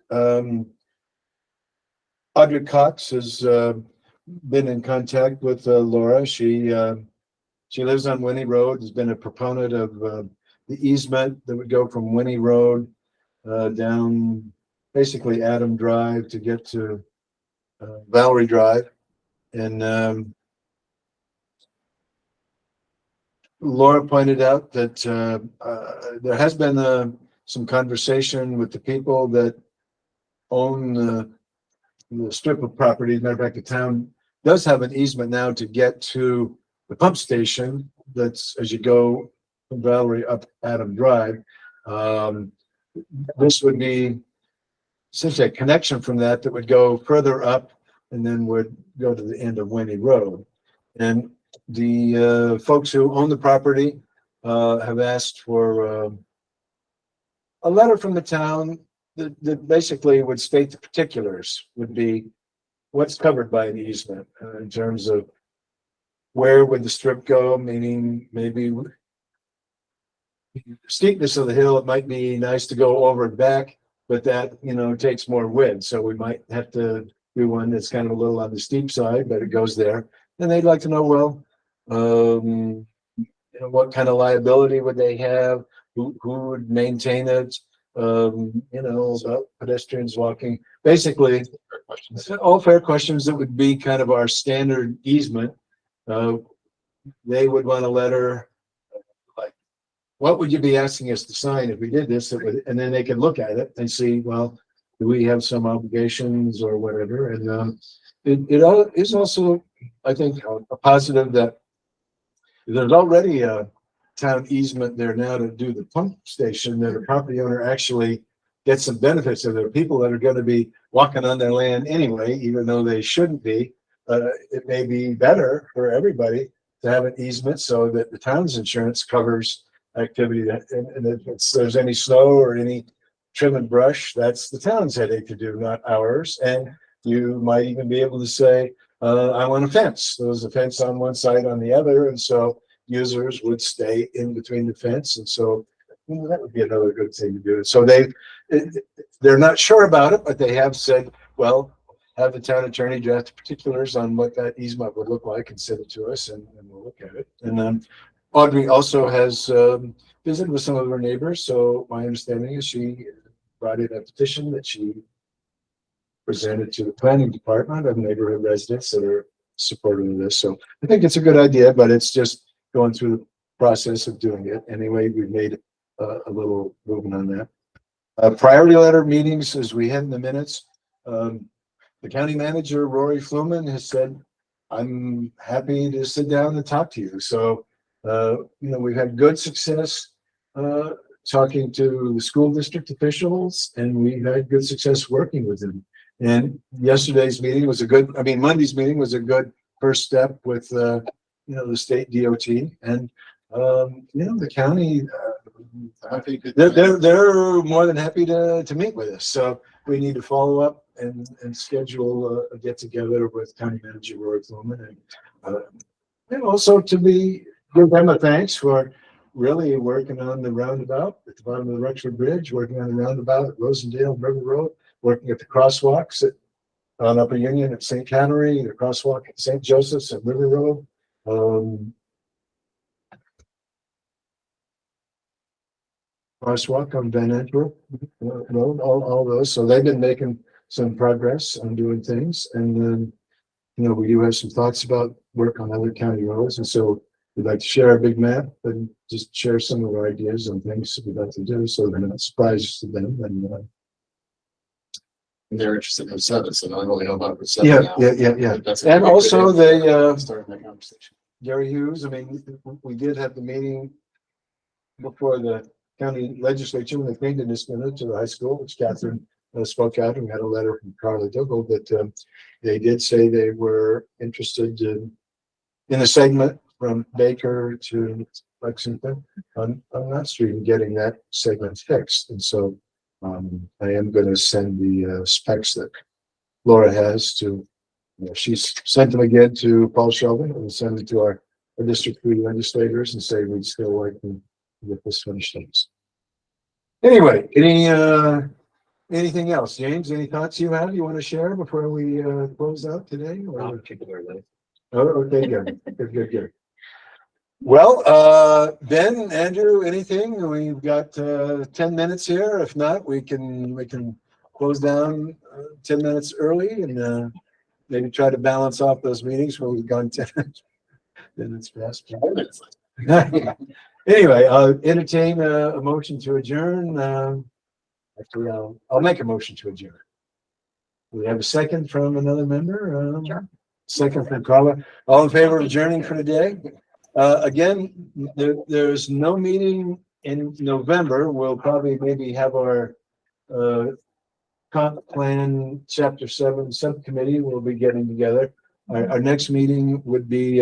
Audrey Cox has been in contact with Laura. She lives on Winnie Road. Has been a proponent of the easement that would go from Winnie Road down basically Adam Drive to get to Valerie Drive. And Laura pointed out that there has been some conversation with the people that own the strip of property. As a matter of fact, the town does have an easement now to get to the pump station. That's as you go from Valerie up Adam Drive. This would be essentially a connection from that would go further up and then would go to the end of Winnie Road. And the folks who own the property have asked for a letter from the town that basically would state the particulars, would be what's covered by an easement in terms of where would the strip go? Meaning maybe steepness of the hill, it might be nice to go over and back, but that, takes more width. So we might have to do one that's kind of a little on the steep side, but it goes there. And they'd like to know, well, what kind of liability would they have? Who would maintain it? About pedestrians walking, basically, Fair questions. all fair questions that would be kind of our standard easement. They would want a letter like, what would you be asking us to sign if we did this? And then they can look at it and see, well, do we have some obligations or whatever? And it all is also, I think, a positive that there's already a town easement there now to do the pump station, that a property owner actually gets some benefits. So there are people that are going to be walking on their land anyway, even though they shouldn't be. It may be better for everybody to have an easement so that the town's insurance covers activity that, and if there's any snow or any trim and brush, that's the town's headache to do, not ours. And you might even be able to say, I want a fence. There's a fence on one side, on the other, and so users would stay in between the fence. And so that would be another good thing to do. So they're not sure about it, but they have said, well, have the town attorney draft particulars on what that easement would look like and send it to us, and we'll look at it. And then Audrey also has visited with some of her neighbors. So my understanding is she brought in a petition that she presented to the planning department of neighborhood residents that are supportive of this. So I think it's a good idea, but it's just going through the process of doing it. Anyway, we've made a little movement on that. Priority letter meetings, as we had in the minutes. The county manager, Rory Fluman, has said, I'm happy to sit down and talk to you. So, we've had good success talking to the school district officials, and we've had good success working with them. And yesterday's meeting was Monday's meeting was a good first step with, the state DOT and, the county. They're more than happy to meet with us. So we need to follow up and schedule a get together with County Manager Roy Fluman, and also to give them a thanks for really working on the roundabout at the bottom of the Rexford Bridge, working on the roundabout at Rosendale River Road, working at the crosswalks on Upper Union at St. Cannery, the crosswalk at St. Joseph's at River Road. Crosswalk on Van Antwerp Road, all those. So they've been making some progress on doing things. And then, we do have some thoughts about work on other county roads. And so we'd like to share a big map and just share some of our ideas on things we'd like to do. So they're not surprises to them. And They're interested in seven, so now I only know about Route 7 now. yeah. That's a And great also idea. they, Starting that conversation. Gary Hughes, we did have the meeting before the county legislature when they came to Nispena to the high school, which Catherine spoke out, and we had a letter from Carla Dougal that they did say they were interested in the segment from Baker to Lexington on that street and getting that segment fixed. And so I am going to send the specs that Laura has to, she's sent them again to Paul Sheldon, and send it to our District 3 legislators and say we'd still like to get this finished things. Anyway, anything else? James, any thoughts you have you want to share before we close out today? Or? Oh, okay, good. Well, Ben, Andrew, anything? We've got 10 minutes here. If not, we can close down 10 minutes early and maybe try to balance off those meetings where we've gone 10 minutes past. Anyway, entertain a motion to adjourn. Actually, I'll make a motion to adjourn. We have a second from another member. Sure. Second from Carla. All in favor of adjourning for the day? Again, there's no meeting in November. We'll probably maybe have our comp plan chapter 7 subcommittee. We'll be getting together. Our next meeting would be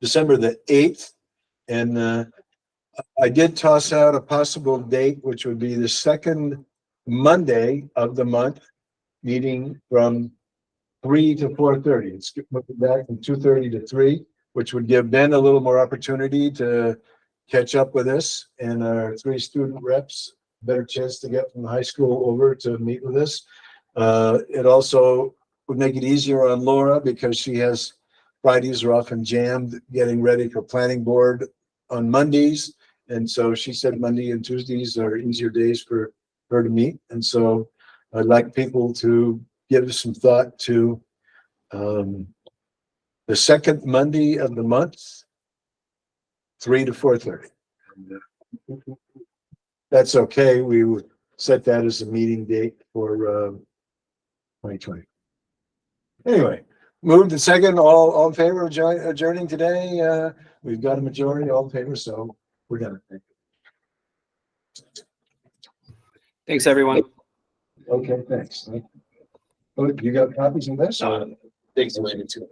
December the 8th. And I did toss out a possible date, which would be the second Monday of the month, meeting from 3 to 4:30. It's moving back from 2:30 to 3, which would give Ben a little more opportunity to catch up with us and our 3 student reps, better chance to get from the high school over to meet with us. It also would make it easier on Laura because she has Fridays are often jammed getting ready for planning board on Mondays. And so she said Monday and Tuesdays are easier days for her to meet. And so I'd like people to give some thought to the second Monday of the month, 3 to 4:30. That's okay. We would set that as a meeting date for 2020. Anyway, moved to second, all in favor of adjourning today? We've got a majority, all in favor, so we're done. Thanks, everyone. Okay, thanks. Oh, you got copies of this? Thanks, Wayne, too.